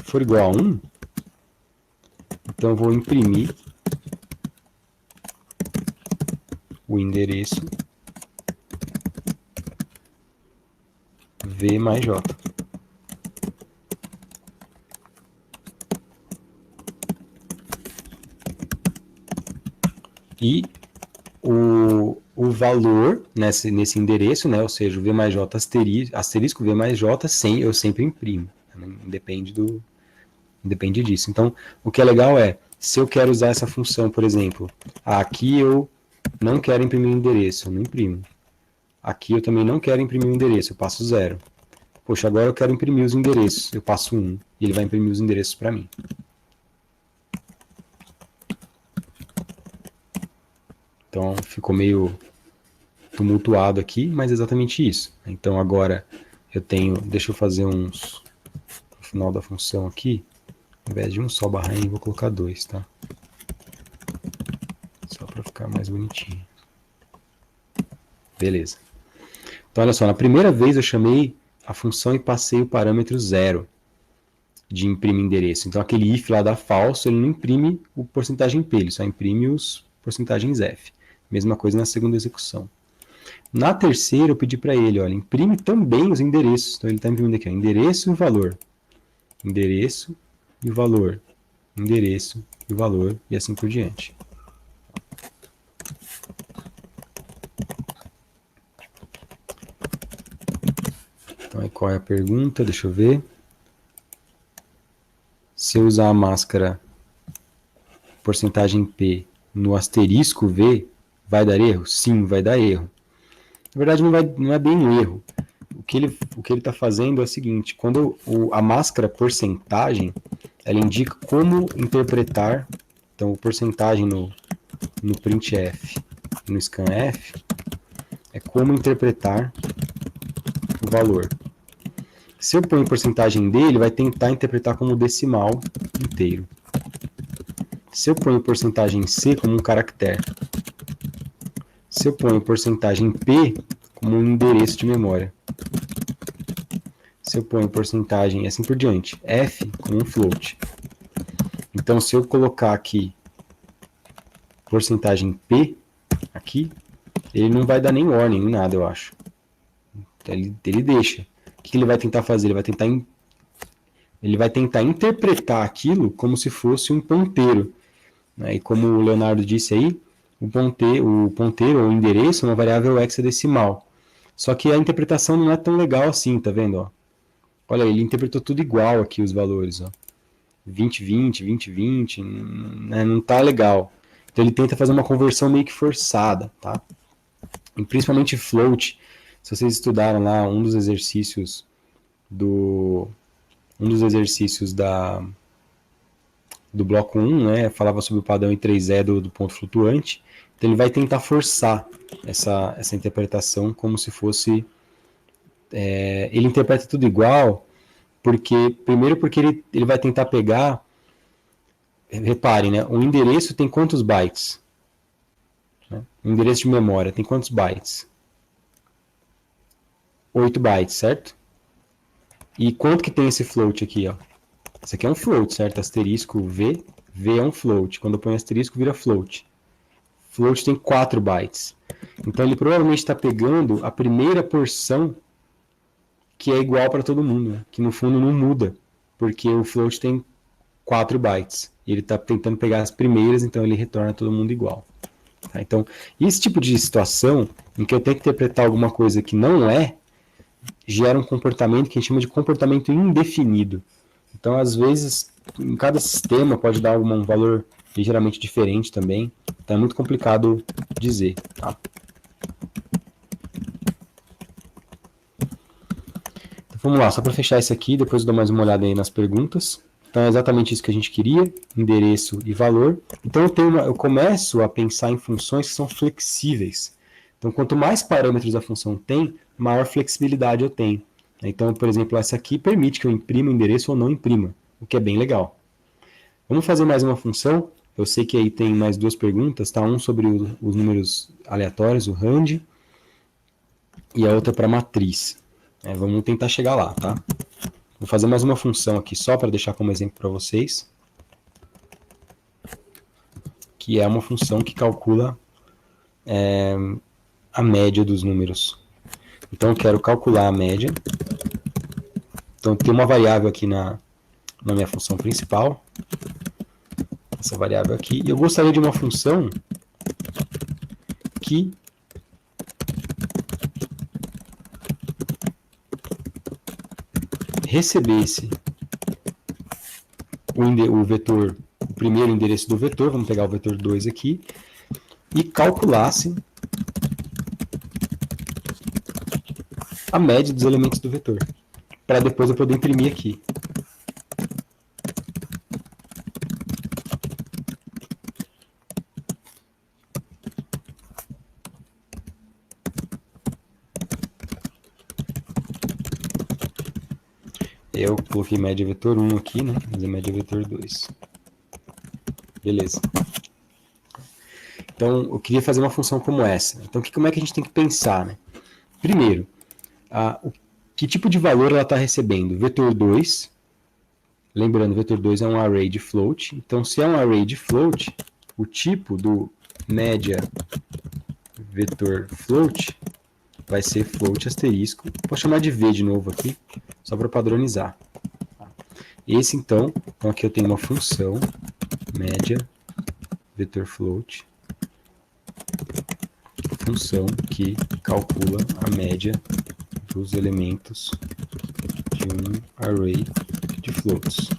for igual a 1, então eu vou imprimir o endereço v mais j. E o valor nesse endereço, né, ou seja, o v mais j asterisco v mais j, eu sempre imprimo. Independe disso. Então, o que é legal é, se eu quero usar essa função, por exemplo, aqui eu não quero imprimir o endereço, eu não imprimo. Aqui eu também não quero imprimir o endereço, eu passo 0. Poxa, agora eu quero imprimir os endereços, eu passo 1, e ele vai imprimir os endereços para mim. Então, ficou meio tumultuado aqui, mas é exatamente isso. Então, agora eu tenho, deixa eu fazer no final da função aqui, ao invés de um só barra n, vou colocar 2, tá? Só para ficar mais bonitinho. Beleza. Então, olha só, na primeira vez eu chamei a função e passei o parâmetro 0 de imprimir endereço. Então, aquele if lá da falso, ele não imprime o porcentagem p, ele só imprime os porcentagens f. Mesma coisa na segunda execução. Na terceira, eu pedi para ele, olha, imprime também os endereços. Então, ele está imprimindo aqui, ó, endereço e o valor. Endereço e o valor. Endereço e o valor, e assim por diante. Então, aí qual é a pergunta? Deixa eu ver. Se eu usar a máscara porcentagem P no asterisco V, vai dar erro? Sim, vai dar erro. Na verdade, não é bem um erro. O que ele está fazendo é o seguinte, quando a máscara porcentagem, ela indica como interpretar, então, o porcentagem no printf e no scanf, é como interpretar o valor. Se eu ponho porcentagem D, ele vai tentar interpretar como decimal inteiro. Se eu ponho porcentagem C como um caractere. Se eu ponho porcentagem P como um endereço de memória. Se eu ponho porcentagem, assim por diante. F como um float. Então, se eu colocar aqui porcentagem P, aqui, ele não vai dar nem warning, nem nada, eu acho. Ele deixa. O que ele vai tentar fazer? Ele vai tentar interpretar aquilo como se fosse um ponteiro. Né? E como o Leonardo disse aí, o ponteiro ou o endereço é uma variável hexadecimal. Só que a interpretação não é tão legal assim, tá vendo? Ó? Olha, ele interpretou tudo igual aqui, os valores. Ó. 2020, 2020, né? Não tá legal. Então ele tenta fazer uma conversão meio que forçada, tá? E principalmente float. Se vocês estudaram lá um dos exercícios um dos exercícios do bloco 1, né, falava sobre o padrão I3E do ponto flutuante. Então ele vai tentar forçar essa interpretação como se fosse... ele interpreta tudo igual, primeiro porque ele vai tentar pegar... Reparem, né, o endereço tem quantos bytes? Né? O endereço de memória tem quantos bytes? 8 bytes, certo? E quanto que tem esse float aqui, ó? Esse aqui é um float, certo? Asterisco V, V é um float. Quando eu ponho asterisco, vira float. Float tem 4 bytes. Então ele provavelmente está pegando a primeira porção que é igual para todo mundo, né? Que no fundo não muda, porque o float tem 4 bytes. E ele está tentando pegar as primeiras, então ele retorna todo mundo igual. Tá? Então, esse tipo de situação em que eu tenho que interpretar alguma coisa que não é, gera um comportamento que a gente chama de comportamento indefinido. Então, às vezes, em cada sistema pode dar um valor ligeiramente diferente também. Então, é muito complicado dizer. Tá? Então, vamos lá, só para fechar isso aqui, depois eu dou mais uma olhada aí nas perguntas. Então, é exatamente isso que a gente queria, endereço e valor. Então, eu começo a pensar em funções que são flexíveis. Então, quanto mais parâmetros a função tem, maior flexibilidade eu tenho. Então, por exemplo, essa aqui permite que eu imprima o endereço ou não imprima, o que é bem legal. Vamos fazer mais uma função. Eu sei que aí tem mais duas perguntas, tá? Um sobre os números aleatórios, o RAND, e a outra para matriz. Vamos tentar chegar lá, tá? Vou fazer mais uma função aqui só para deixar como exemplo para vocês, que é uma função que calcula a média dos números. Então, eu quero calcular a média. Então, tem uma variável aqui na minha função principal. Essa variável aqui. E eu gostaria de uma função que recebesse o vetor, o primeiro endereço do vetor, vamos pegar o vetor 2 aqui, e calculasse a média dos elementos do vetor, para depois eu poder imprimir aqui. Eu coloquei média vetor 1 aqui, né? Mas é média vetor 2. Beleza. Então, eu queria fazer uma função como essa. Então, como é que a gente tem que pensar, né? Primeiro, que tipo de valor ela está recebendo? Vetor 2. Lembrando, vetor 2 é um array de float. Então, se é um array de float, o tipo do média vetor float vai ser float asterisco. Vou chamar de V de novo aqui, só para padronizar. Esse, então aqui eu tenho uma função média vetor float, função que calcula a média dos elementos de um array de floats.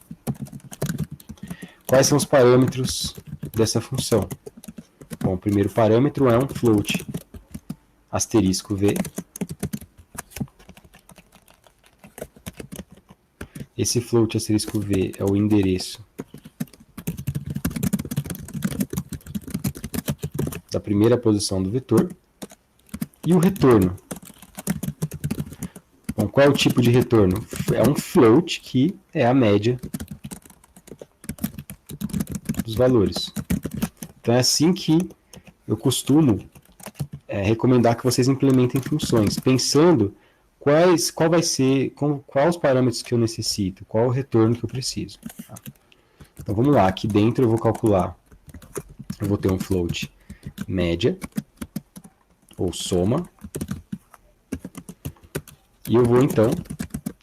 Quais são os parâmetros dessa função? Bom, o primeiro parâmetro é um float asterisco V. Esse float asterisco V é o endereço da primeira posição do vetor. E o retorno. Bom, qual é o tipo de retorno? É um float que é a média dos valores. Então é assim que eu costumo recomendar que vocês implementem funções, pensando quais os parâmetros que eu necessito, qual o retorno que eu preciso. Tá? Então vamos lá, aqui dentro eu vou calcular, eu vou ter um float média, ou soma, e eu vou então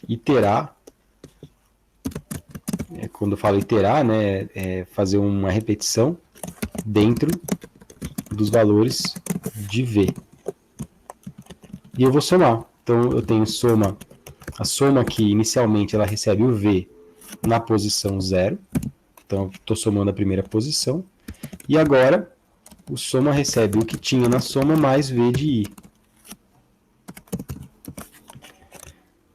iterar, quando eu falo iterar, né, fazer uma repetição dentro dos valores de V. E eu vou somar. Então eu tenho a soma aqui inicialmente ela recebe o V na posição 0. Então eu estou somando a primeira posição. E agora o soma recebe o que tinha na soma mais V de I.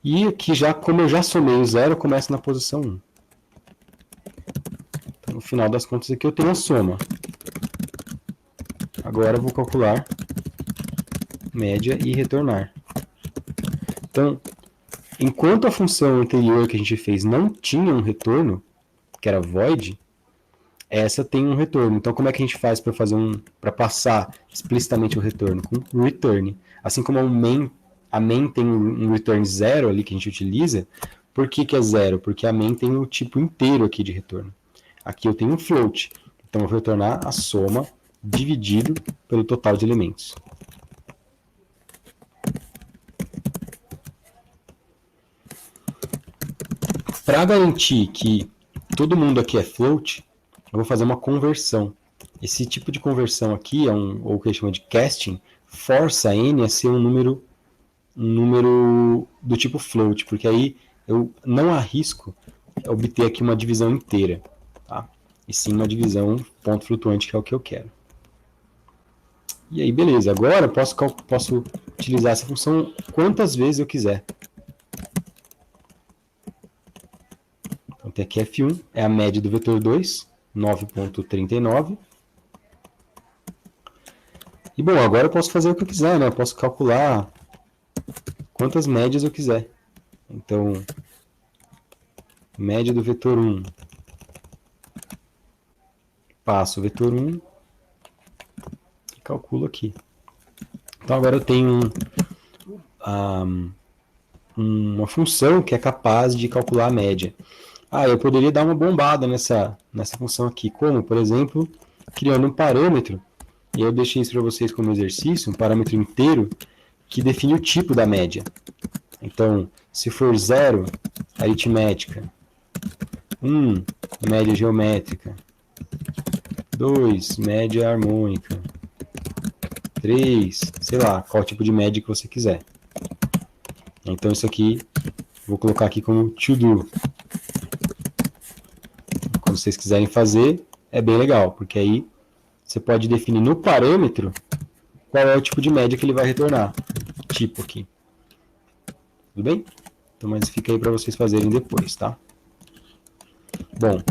E aqui, como eu já somei o 0, eu começo na posição 1. Então, no final das contas, aqui eu tenho a soma. Agora eu vou calcular média e retornar. Então, enquanto a função anterior que a gente fez não tinha um retorno, que era void, essa tem um retorno. Então, como é que a gente faz para passar explicitamente o retorno? Com return. Assim como a main tem um return 0 ali que a gente utiliza. Por que é 0? Porque a main tem o tipo inteiro aqui de retorno. Aqui eu tenho um float. Então, eu vou retornar a soma dividido pelo total de elementos. Para garantir que todo mundo aqui é float, eu vou fazer uma conversão. Esse tipo de conversão aqui, ou o que a gente chama de casting, força n a ser um número do tipo float, porque aí eu não arrisco obter aqui uma divisão inteira, tá? E sim uma divisão ponto flutuante, que é o que eu quero. E aí, beleza. Agora eu posso utilizar essa função quantas vezes eu quiser. Então, tem aqui F1, é a média do vetor 2, 9,39. E, bom, agora eu posso fazer o que eu quiser, né? Eu posso calcular quantas médias eu quiser. Então, média do vetor 1. Passo o vetor 1 e calculo aqui. Então, agora eu tenho uma função que é capaz de calcular a média. Eu poderia dar uma bombada nessa função aqui, como, por exemplo, criando um parâmetro, e eu deixei isso para vocês como exercício, um parâmetro inteiro, que define o tipo da média. Então, se for 0, aritmética, 1, média geométrica, 2, média harmônica, 3, sei lá, qual tipo de média que você quiser. Então, isso aqui, vou colocar aqui como to do. Quando vocês quiserem fazer, é bem legal, porque aí você pode definir no parâmetro qual é o tipo de média que ele vai retornar. Tipo aqui. Tudo bem? Então, mas fica aí para vocês fazerem depois, tá? Bom,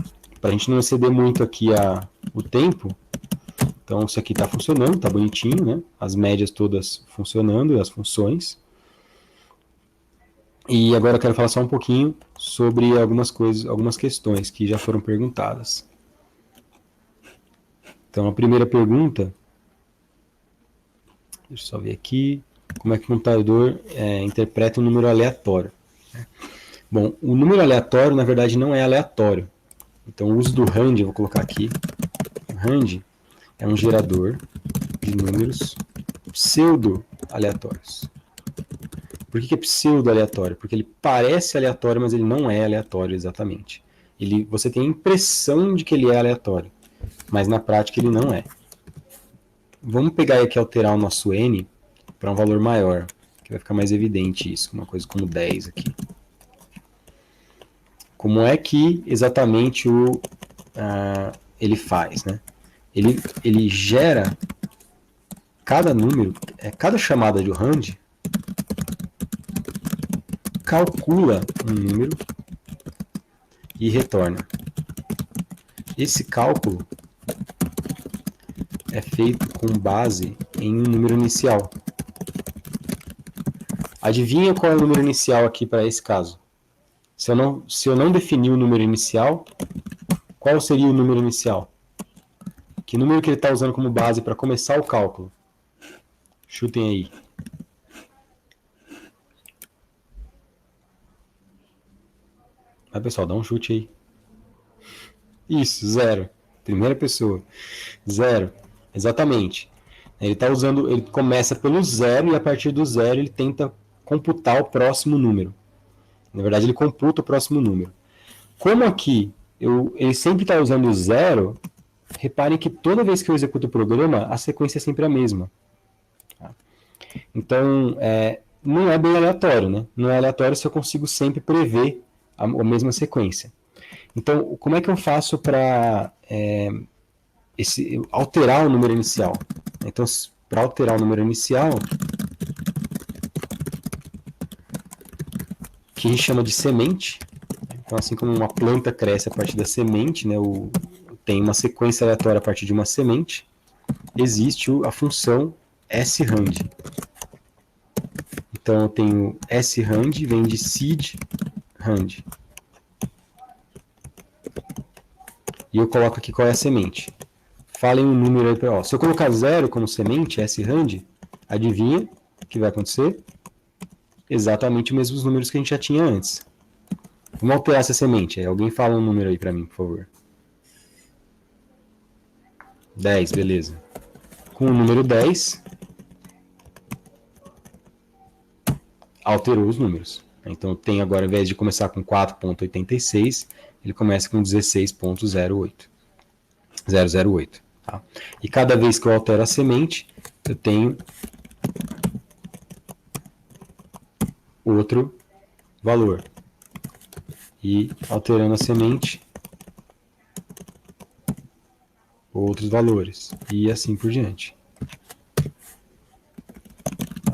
para a gente não exceder muito aqui o tempo, então isso aqui está funcionando, está bonitinho, né? As médias todas funcionando, as funções. E agora eu quero falar só um pouquinho sobre algumas questões que já foram perguntadas. Então, a primeira pergunta, deixa eu só ver aqui, como é que o computador interpreta um número aleatório? Bom, o número aleatório, na verdade, não é aleatório. Então, o uso do RAND, eu vou colocar aqui. O RAND é um gerador de números pseudo-aleatórios. Por que é pseudo-aleatório? Porque ele parece aleatório, mas ele não é aleatório exatamente. Você tem a impressão de que ele é aleatório, mas na prática ele não é. Vamos pegar aqui e alterar o nosso n para um valor maior, que vai ficar mais evidente isso, uma coisa como 10 aqui. Como é que exatamente ele faz, né? Ele gera cada número, cada chamada de RAND calcula um número e retorna. Esse cálculo é feito com base em um número inicial. Adivinha qual é o número inicial aqui para esse caso? Se eu não definir o número inicial, qual seria o número inicial? Que número que ele está usando como base para começar o cálculo? Chutem aí. Vai, pessoal, dá um chute aí. Isso, 0. Primeira pessoa. 0. Exatamente. Ele começa pelo 0 e a partir do 0 ele tenta computar o próximo número. Na verdade, ele computa o próximo número. Como aqui ele sempre está usando o 0, reparem que toda vez que eu executo o programa, a sequência é sempre a mesma. Então, não é bem aleatório, né? Não é aleatório se eu consigo sempre prever a mesma sequência. Então, como é que eu faço para alterar o número inicial? Então, para alterar o número inicial, que a gente chama de semente. Então, assim como uma planta cresce a partir da semente, né, tem uma sequência aleatória a partir de uma semente, existe a função sRand. Então, eu tenho sRand, vem de seed rand. E eu coloco aqui qual é a semente. Falem um número aí para. Se eu colocar 0 como semente, sRand, adivinha o que vai acontecer? Exatamente os mesmos números que a gente já tinha antes. Vamos alterar essa semente. Alguém fala um número aí para mim, por favor. 10, beleza. Com o número 10, alterou os números. Então, tem agora, ao invés de começar com 4.86, ele começa com 16.008. Tá? E cada vez que eu altero a semente, eu tenho outro valor. E alterando a semente, outros valores. E assim por diante.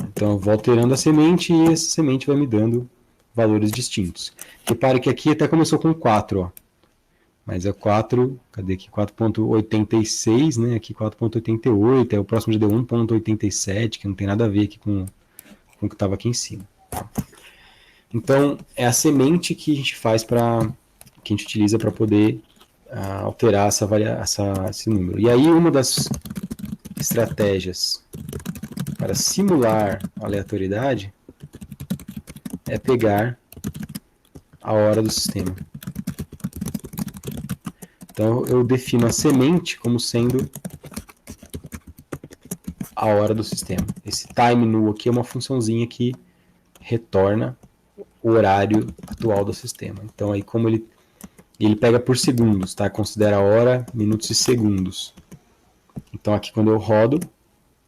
Então eu vou alterando a semente e essa semente vai me dando valores distintos. Repare que aqui até começou com 4, ó. Mas é 4, cadê aqui? 4.86, né? Aqui 4.88, o próximo já deu 1.87, que não tem nada a ver aqui com o que estava aqui em cima. Então, é a semente que a gente faz que a gente utiliza para poder alterar esse número. E aí, uma das estratégias para simular a aleatoriedade é pegar a hora do sistema. Então, eu defino a semente como sendo a hora do sistema. Esse time null aqui é uma funçãozinha que retorna o horário atual do sistema. Então, aí como ele pega por segundos, tá? Considera a hora, minutos e segundos. Então, aqui quando eu rodo,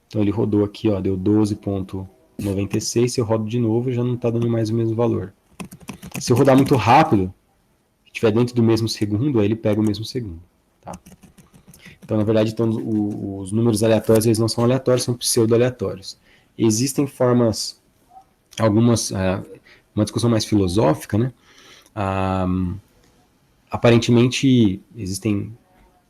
então ele rodou aqui, ó, deu 12.96, se eu rodo de novo, já não está dando mais o mesmo valor. Se eu rodar muito rápido, estiver dentro do mesmo segundo, aí ele pega o mesmo segundo, tá? Então, na verdade, então, os números aleatórios, eles não são aleatórios, são pseudo-aleatórios. Existem formas, algumas, uma discussão mais filosófica, né? Aparentemente, existem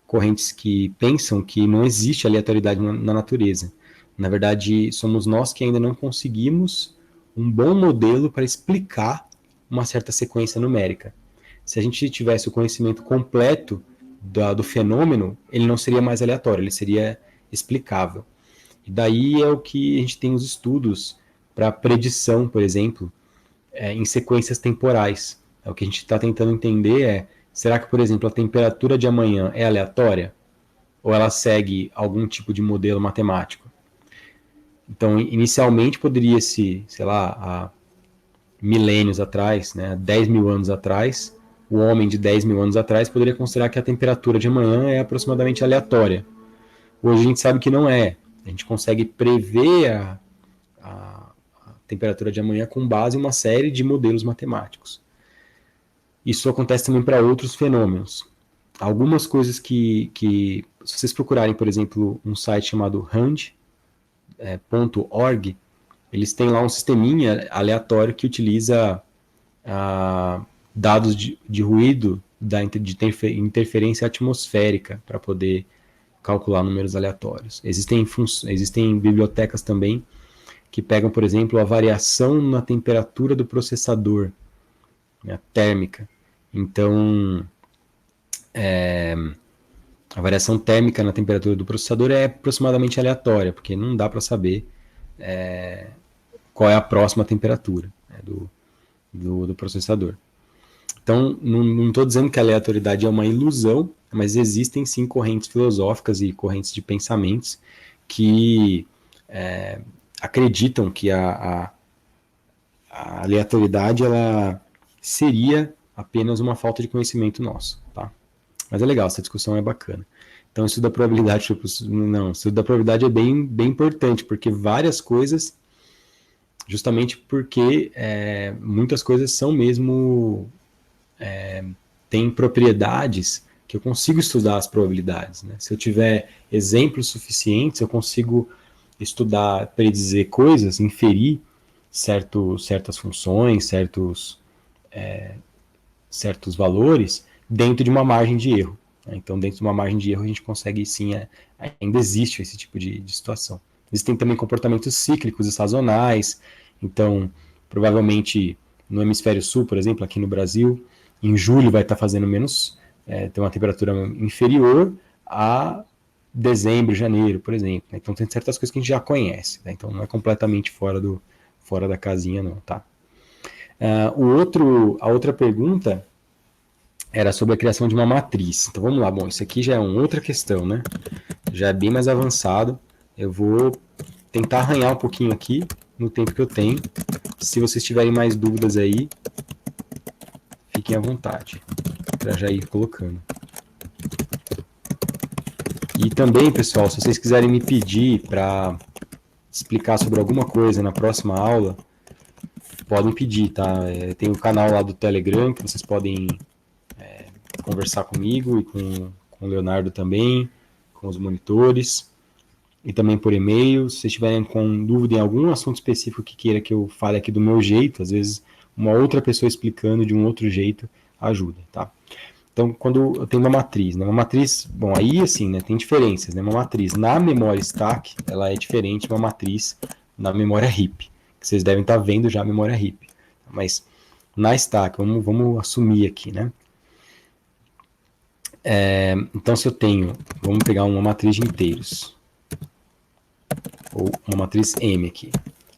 correntes que pensam que não existe aleatoriedade na natureza. Na verdade, somos nós que ainda não conseguimos um bom modelo para explicar uma certa sequência numérica. Se a gente tivesse o conhecimento completo do fenômeno, ele não seria mais aleatório, ele seria explicável. E daí é o que a gente tem os estudos para predição, por exemplo, em sequências temporais. O que a gente está tentando entender será que, por exemplo, a temperatura de amanhã é aleatória? Ou ela segue algum tipo de modelo matemático? Então, inicialmente poderia-se, sei lá, há milênios atrás, né, 10 mil anos atrás, o homem de 10 mil anos atrás poderia considerar que a temperatura de amanhã é aproximadamente aleatória. Hoje a gente sabe que não é. A gente consegue prever a temperatura de amanhã com base em uma série de modelos matemáticos. Isso acontece também para outros fenômenos. Algumas coisas que se vocês procurarem, por exemplo, um site chamado rand.org, eles têm lá um sisteminha aleatório que utiliza dados de ruído, de interferência atmosférica, para poder calcular números aleatórios. Existem bibliotecas também que pegam, por exemplo, a variação na temperatura do processador, né, térmica. Então, a variação térmica na temperatura do processador é aproximadamente aleatória, porque não dá para saber qual é a próxima temperatura, né, do processador. Então, não estou dizendo que a aleatoriedade é uma ilusão, mas existem sim correntes filosóficas e correntes de pensamentos que acreditam que a aleatoriedade ela seria apenas uma falta de conhecimento nosso, tá? Mas é legal, essa discussão é bacana. Então, o estudo da probabilidade, o estudo da probabilidade é bem, bem importante, porque várias coisas, justamente porque muitas coisas são mesmo, têm propriedades que eu consigo estudar as probabilidades, né? Se eu tiver exemplos suficientes, eu consigo estudar, predizer coisas, inferir certas funções, certos certos valores dentro de uma margem de erro. Então, dentro de uma margem de erro, a gente consegue sim, ainda existe esse tipo de situação. Existem também comportamentos cíclicos e sazonais. Então, provavelmente no hemisfério sul, por exemplo, aqui no Brasil, em julho vai estar fazendo menos, tem uma temperatura inferior a dezembro, janeiro, por exemplo. Então, tem certas coisas que a gente já conhece. Né? Então, não é completamente fora da casinha, não, tá? A outra pergunta era sobre a criação de uma matriz. Então vamos lá, bom, isso aqui já é uma outra questão, né? Já é bem mais avançado. Eu vou tentar arranhar um pouquinho aqui no tempo que eu tenho. Se vocês tiverem mais dúvidas aí, fiquem à vontade para já ir colocando. E também, pessoal, se vocês quiserem me pedir para explicar sobre alguma coisa na próxima aula, podem pedir, tá? Tem o canal lá do Telegram que vocês podem conversar comigo e com o Leonardo também, com os monitores, e também por e-mail. Se vocês tiverem com dúvida em algum assunto específico que queira que eu fale aqui do meu jeito, às vezes uma outra pessoa explicando de um outro jeito ajuda, tá? Então, quando eu tenho uma matriz, né? Uma matriz, bom, aí assim, né, tem diferenças, né? Uma matriz na memória stack, ela é diferente de uma matriz na memória heap, que vocês devem estar vendo já a memória heap. Mas na stack, vamos assumir aqui, né? Então, se eu tenho, vamos pegar uma matriz de inteiros, ou uma matriz M aqui.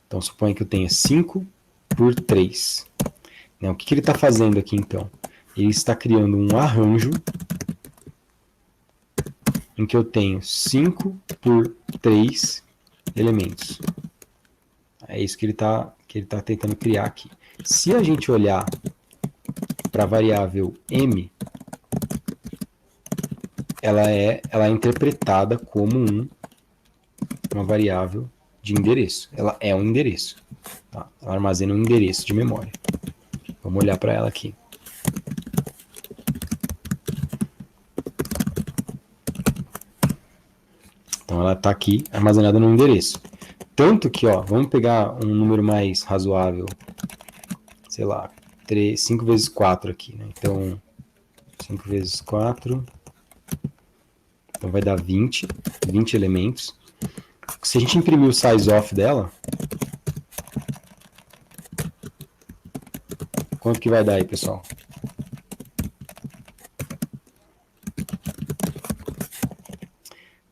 Então, suponha que eu tenha 5 por 3. Né? O que ele está fazendo aqui, então? Ele está criando um arranjo em que eu tenho 5 por 3 elementos. É isso que ele está tentando criar aqui. Se a gente olhar para a variável M, ela é interpretada como uma variável de endereço. Ela é um endereço. Tá? Ela armazena um endereço de memória. Vamos olhar para ela aqui. Então ela está aqui armazenada no endereço. Tanto que, ó, vamos pegar um número mais razoável, sei lá, 5 vezes 4 aqui. Né? Então, 5 vezes 4, então vai dar 20 elementos. Se a gente imprimir o size off dela, quanto que vai dar aí, pessoal?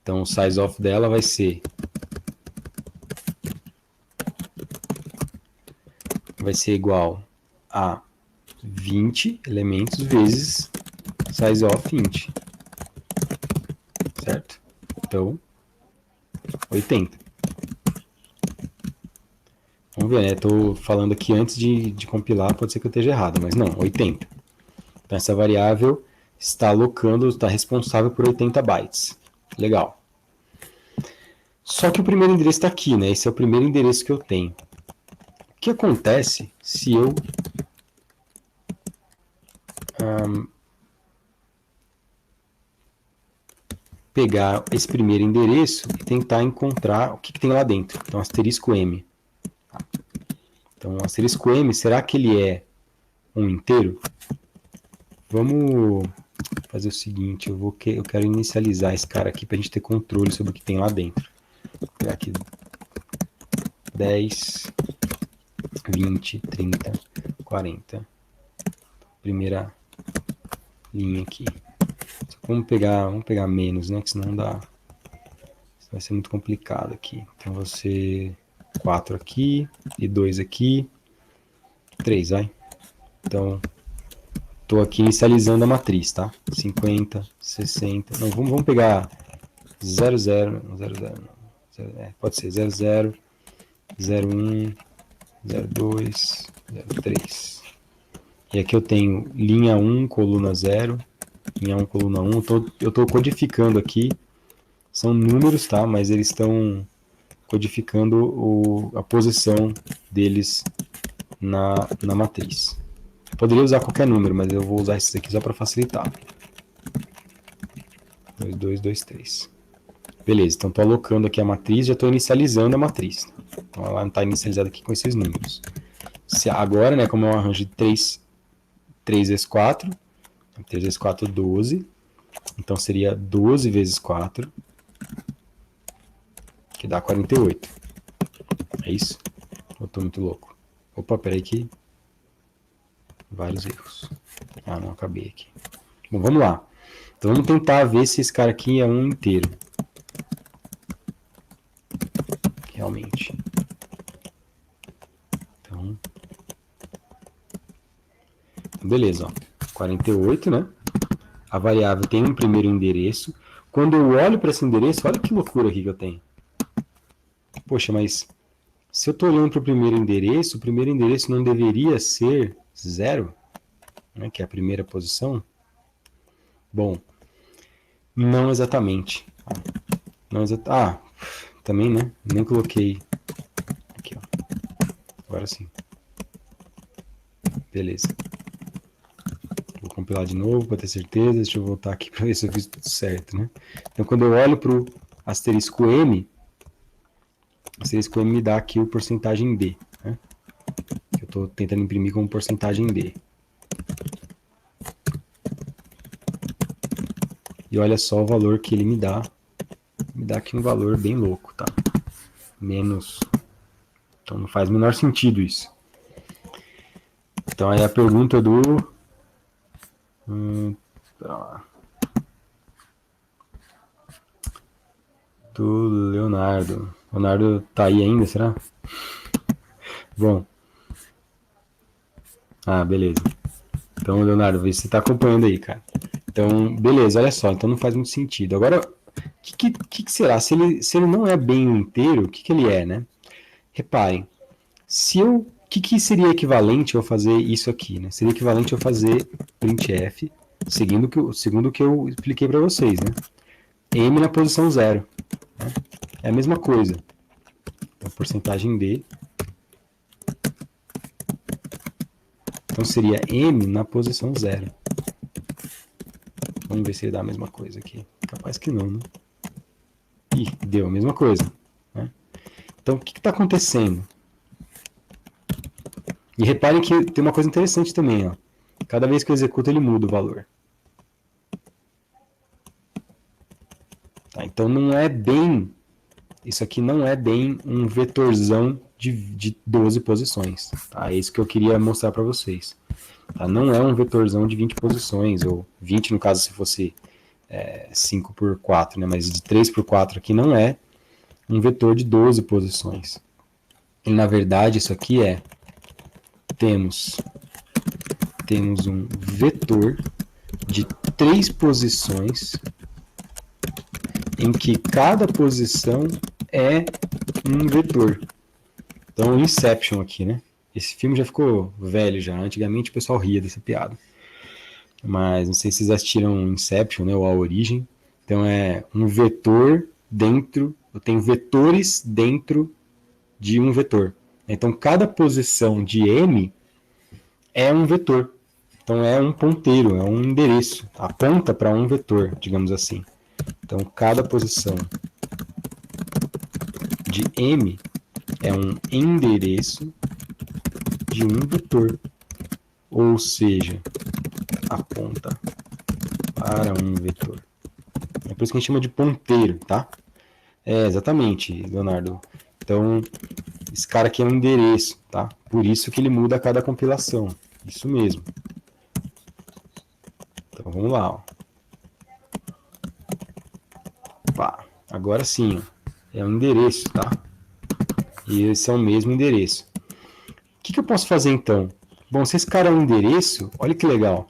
Então, o size off dela vai ser igual a 20 elementos vezes size off int. Certo? Então, 80. Vamos ver, né? Estou falando aqui antes de compilar, pode ser que eu esteja errado, mas não, 80. Então, essa variável está alocando, está responsável por 80 bytes. Legal. Só que o primeiro endereço está aqui, né? Esse é o primeiro endereço que eu tenho. O que acontece se eu pegar esse primeiro endereço e tentar encontrar o que tem lá dentro? Então, asterisco M. Então, asterisco M, será que ele é um inteiro? Vamos fazer o seguinte, eu quero inicializar esse cara aqui para a gente ter controle sobre o que tem lá dentro. Vou pegar aqui 10, 20, 30, 40. Primeira linha aqui. Vamos pegar menos, né? Que senão dá. Isso vai ser muito complicado aqui. Então você 4 aqui e 2 aqui. 3, vai. Então, estou aqui inicializando a matriz, tá? 50, 60. Não, vamos pegar 00, 00, não. Pode ser 00, 01, 02, 03. E aqui eu tenho linha 1, coluna 0, linha 1, coluna 1. Eu estou codificando aqui, são números, tá? Mas eles estão codificando a posição deles na matriz. Eu poderia usar qualquer número, mas eu vou usar esses aqui só para facilitar. 2, 2, 2, 3. Beleza, então estou alocando aqui a matriz, já estou inicializando a matriz. Então ela está inicializada aqui com esses números. Agora, né, como é um arranjo de 3 3 vezes 4. 3 vezes 4, 12. Então seria 12 vezes 4, que dá 48. É isso? Eu tô muito louco. Opa, peraí que... vários erros. Ah, não, acabei aqui. Bom, vamos lá. Então vamos tentar ver se esse cara aqui é um inteiro. Realmente. Então, beleza, ó. 48, né? A variável tem um primeiro endereço. Quando eu olho para esse endereço, olha que loucura aqui que eu tenho. Poxa, mas se eu estou olhando para o primeiro endereço não deveria ser 0, né, que é a primeira posição? Bom, não exatamente. Não também, né? Nem coloquei. Aqui, ó. Agora sim. Beleza. Vou compilar de novo para ter certeza. Deixa eu voltar aqui para ver se eu fiz tudo certo, né? Então, quando eu olho para o asterisco M me dá aqui o porcentagem D, né? Que eu estou tentando imprimir como porcentagem D. E olha só o valor que ele me dá. Me dá aqui um valor bem louco, tá? Menos. Então não faz o menor sentido isso. Então aí a pergunta do... do Leonardo. Leonardo tá aí ainda, será? Bom. Ah, beleza. Então, Leonardo, vê se você tá acompanhando aí, cara. Então, beleza, olha só. Então não faz muito sentido. Agora, o que será? Se ele não é bem um inteiro, o que ele é, né? Reparem. O que seria equivalente eu fazer isso aqui, né? Seria equivalente eu fazer printf, segundo o que eu expliquei para vocês, né? M na posição 0. Né? É a mesma coisa. Então, porcentagem D. Então, seria M na posição 0. Vamos ver se ele dá a mesma coisa aqui. Capaz que não, né? Ih, deu a mesma coisa. Né? Então, o que está acontecendo? E reparem que tem uma coisa interessante também. Ó. Cada vez que eu executo, ele muda o valor. Tá, então, não é bem... Isso aqui não é bem um vetorzão de 12 posições. Tá? É isso que eu queria mostrar para vocês. Tá? Não é um vetorzão de 20 posições, ou 20 no caso se fosse 5 por 4, né? Mas de 3 por 4 aqui não é um vetor de 12 posições. E, na verdade, isso aqui temos um vetor de 3 posições em que cada posição é um vetor. Então, Inception aqui, né? Esse filme já ficou velho já. Antigamente o pessoal ria dessa piada. Mas não sei se vocês assistiram Inception, né? Ou A Origem. Então é um vetor dentro... Eu tenho vetores dentro de um vetor. Então cada posição de M é um vetor. Então é um ponteiro, é um endereço. Aponta para um vetor, digamos assim. Então cada posição de M é um endereço de um vetor. Ou seja, aponta para um vetor. É por isso que a gente chama de ponteiro, tá? Exatamente, Leonardo. Então, esse cara aqui é um endereço, tá? Por isso que ele muda a cada compilação. Isso mesmo. Então, vamos lá, ó. Opa, agora sim, ó. É um endereço, tá? E esse é o mesmo endereço. O que eu posso fazer, então? Bom, se esse cara é um endereço, olha que legal.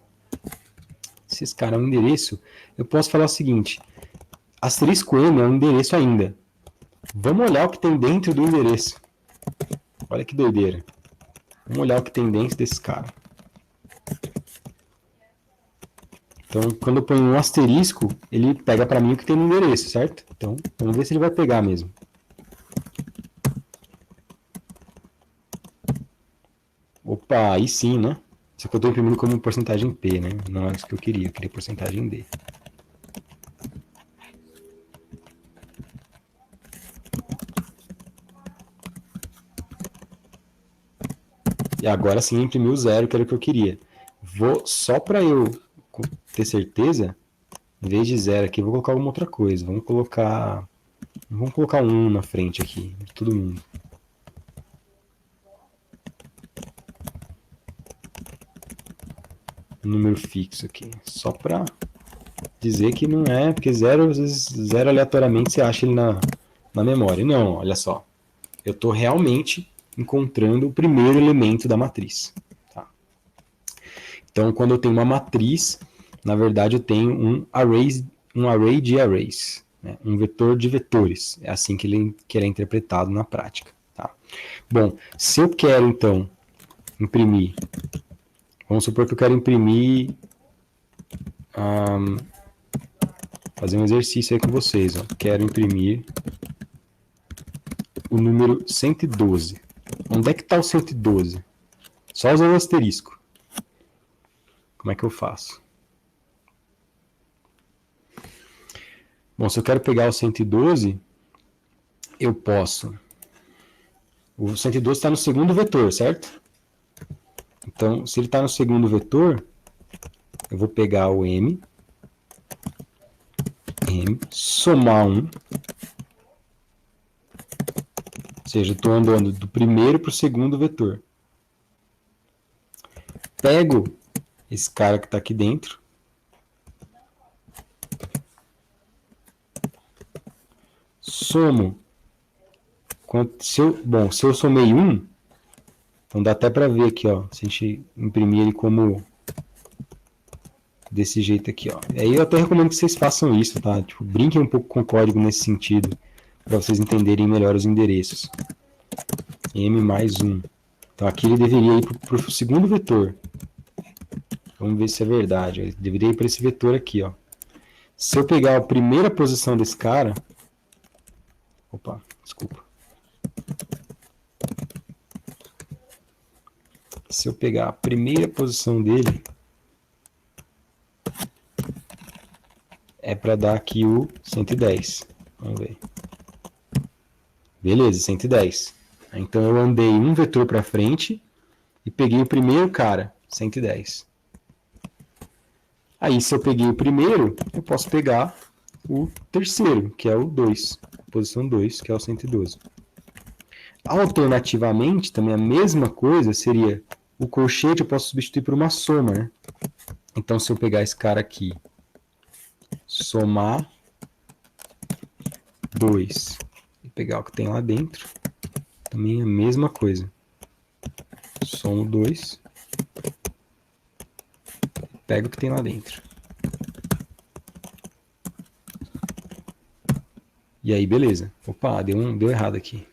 Se esse cara é um endereço, eu posso falar o seguinte. Asterisco M é um endereço ainda. Vamos olhar o que tem dentro do endereço. Olha que doideira. Vamos olhar o que tem dentro desse cara. Então, quando eu ponho um asterisco, ele pega para mim o que tem no endereço, certo? Então, vamos ver se ele vai pegar mesmo. Opa, aí sim, né? Só que eu estou imprimindo como porcentagem P, né? Não é isso que eu queria porcentagem D. E agora sim imprimiu o 0, que era o que eu queria. Só para eu ter certeza, em vez de 0 aqui, eu vou colocar alguma outra coisa. Vamos colocar um 1 na frente aqui, de todo mundo. Um número fixo aqui, só para dizer que não é, porque 0, às vezes 0 aleatoriamente você acha ele na memória. Não, olha só. Eu estou realmente encontrando o primeiro elemento da matriz. Tá? Então, quando eu tenho uma matriz, na verdade eu tenho um array de arrays, né? Um vetor de vetores. É assim que ele é interpretado na prática. Tá? Bom, se eu quero então imprimir, vamos supor que eu quero imprimir, fazer um exercício aí com vocês. Ó. Quero imprimir o número 112. Onde é que está o 112? Só usando o asterisco. Como é que eu faço? Bom, se eu quero pegar o 112, eu posso. O 112 está no segundo vetor, certo? Então, se ele está no segundo vetor, eu vou pegar o m, somar 1. Ou seja, eu estou andando do primeiro para o segundo vetor. Pego esse cara que está aqui dentro. Somo. Se eu somei 1, então dá até para ver aqui, ó, se a gente imprimir ele como desse jeito aqui, ó. Aí eu até recomendo que vocês façam isso, tá? Tipo, brinquem um pouco com o código nesse sentido, para vocês entenderem melhor os endereços. M mais 1. Então aqui ele deveria ir para o segundo vetor. Vamos ver se é verdade. Ele deveria ir para esse vetor aqui, ó. Se eu pegar a primeira posição desse cara... Opa, desculpa. Se eu pegar a primeira posição dele, é para dar aqui o 110. Vamos ver. Beleza, 110. Então eu andei um vetor para frente e peguei o primeiro cara, 110. Aí, se eu peguei o primeiro, eu posso pegar o terceiro, que é o 2, posição 2, que é o 112. Alternativamente, também a mesma coisa seria o colchete, eu posso substituir por uma soma, né? Então, se eu pegar esse cara aqui, somar 2 e pegar o que tem lá dentro, também é a mesma coisa. Somo 2, pego o que tem lá dentro. E aí, beleza. Opa, deu errado aqui.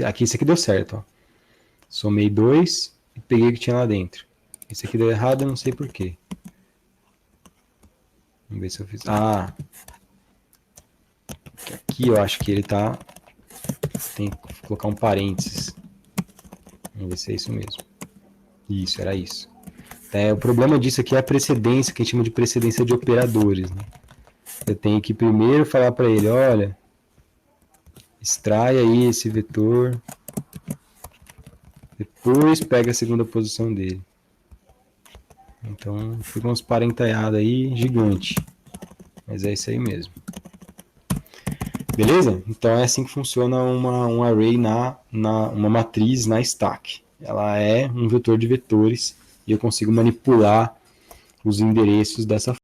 Aqui, esse aqui deu certo, ó. Somei 2 e peguei o que tinha lá dentro. Esse aqui deu errado, eu não sei porquê. Vamos ver se eu fiz... Ah! Aqui eu acho que ele tá... Tem que colocar um parênteses. Vamos ver se é isso mesmo. Isso, era isso. O problema disso aqui é a precedência, que a gente chama de precedência de operadores, né? Eu tenho que primeiro falar para ele, olha, extrai aí esse vetor, depois pega a segunda posição dele. Então, ficam uns parentaiados aí, gigante. Mas é isso aí mesmo. Beleza? Então é assim que funciona um array uma matriz na stack. Ela é um vetor de vetores e eu consigo manipular os endereços dessa forma.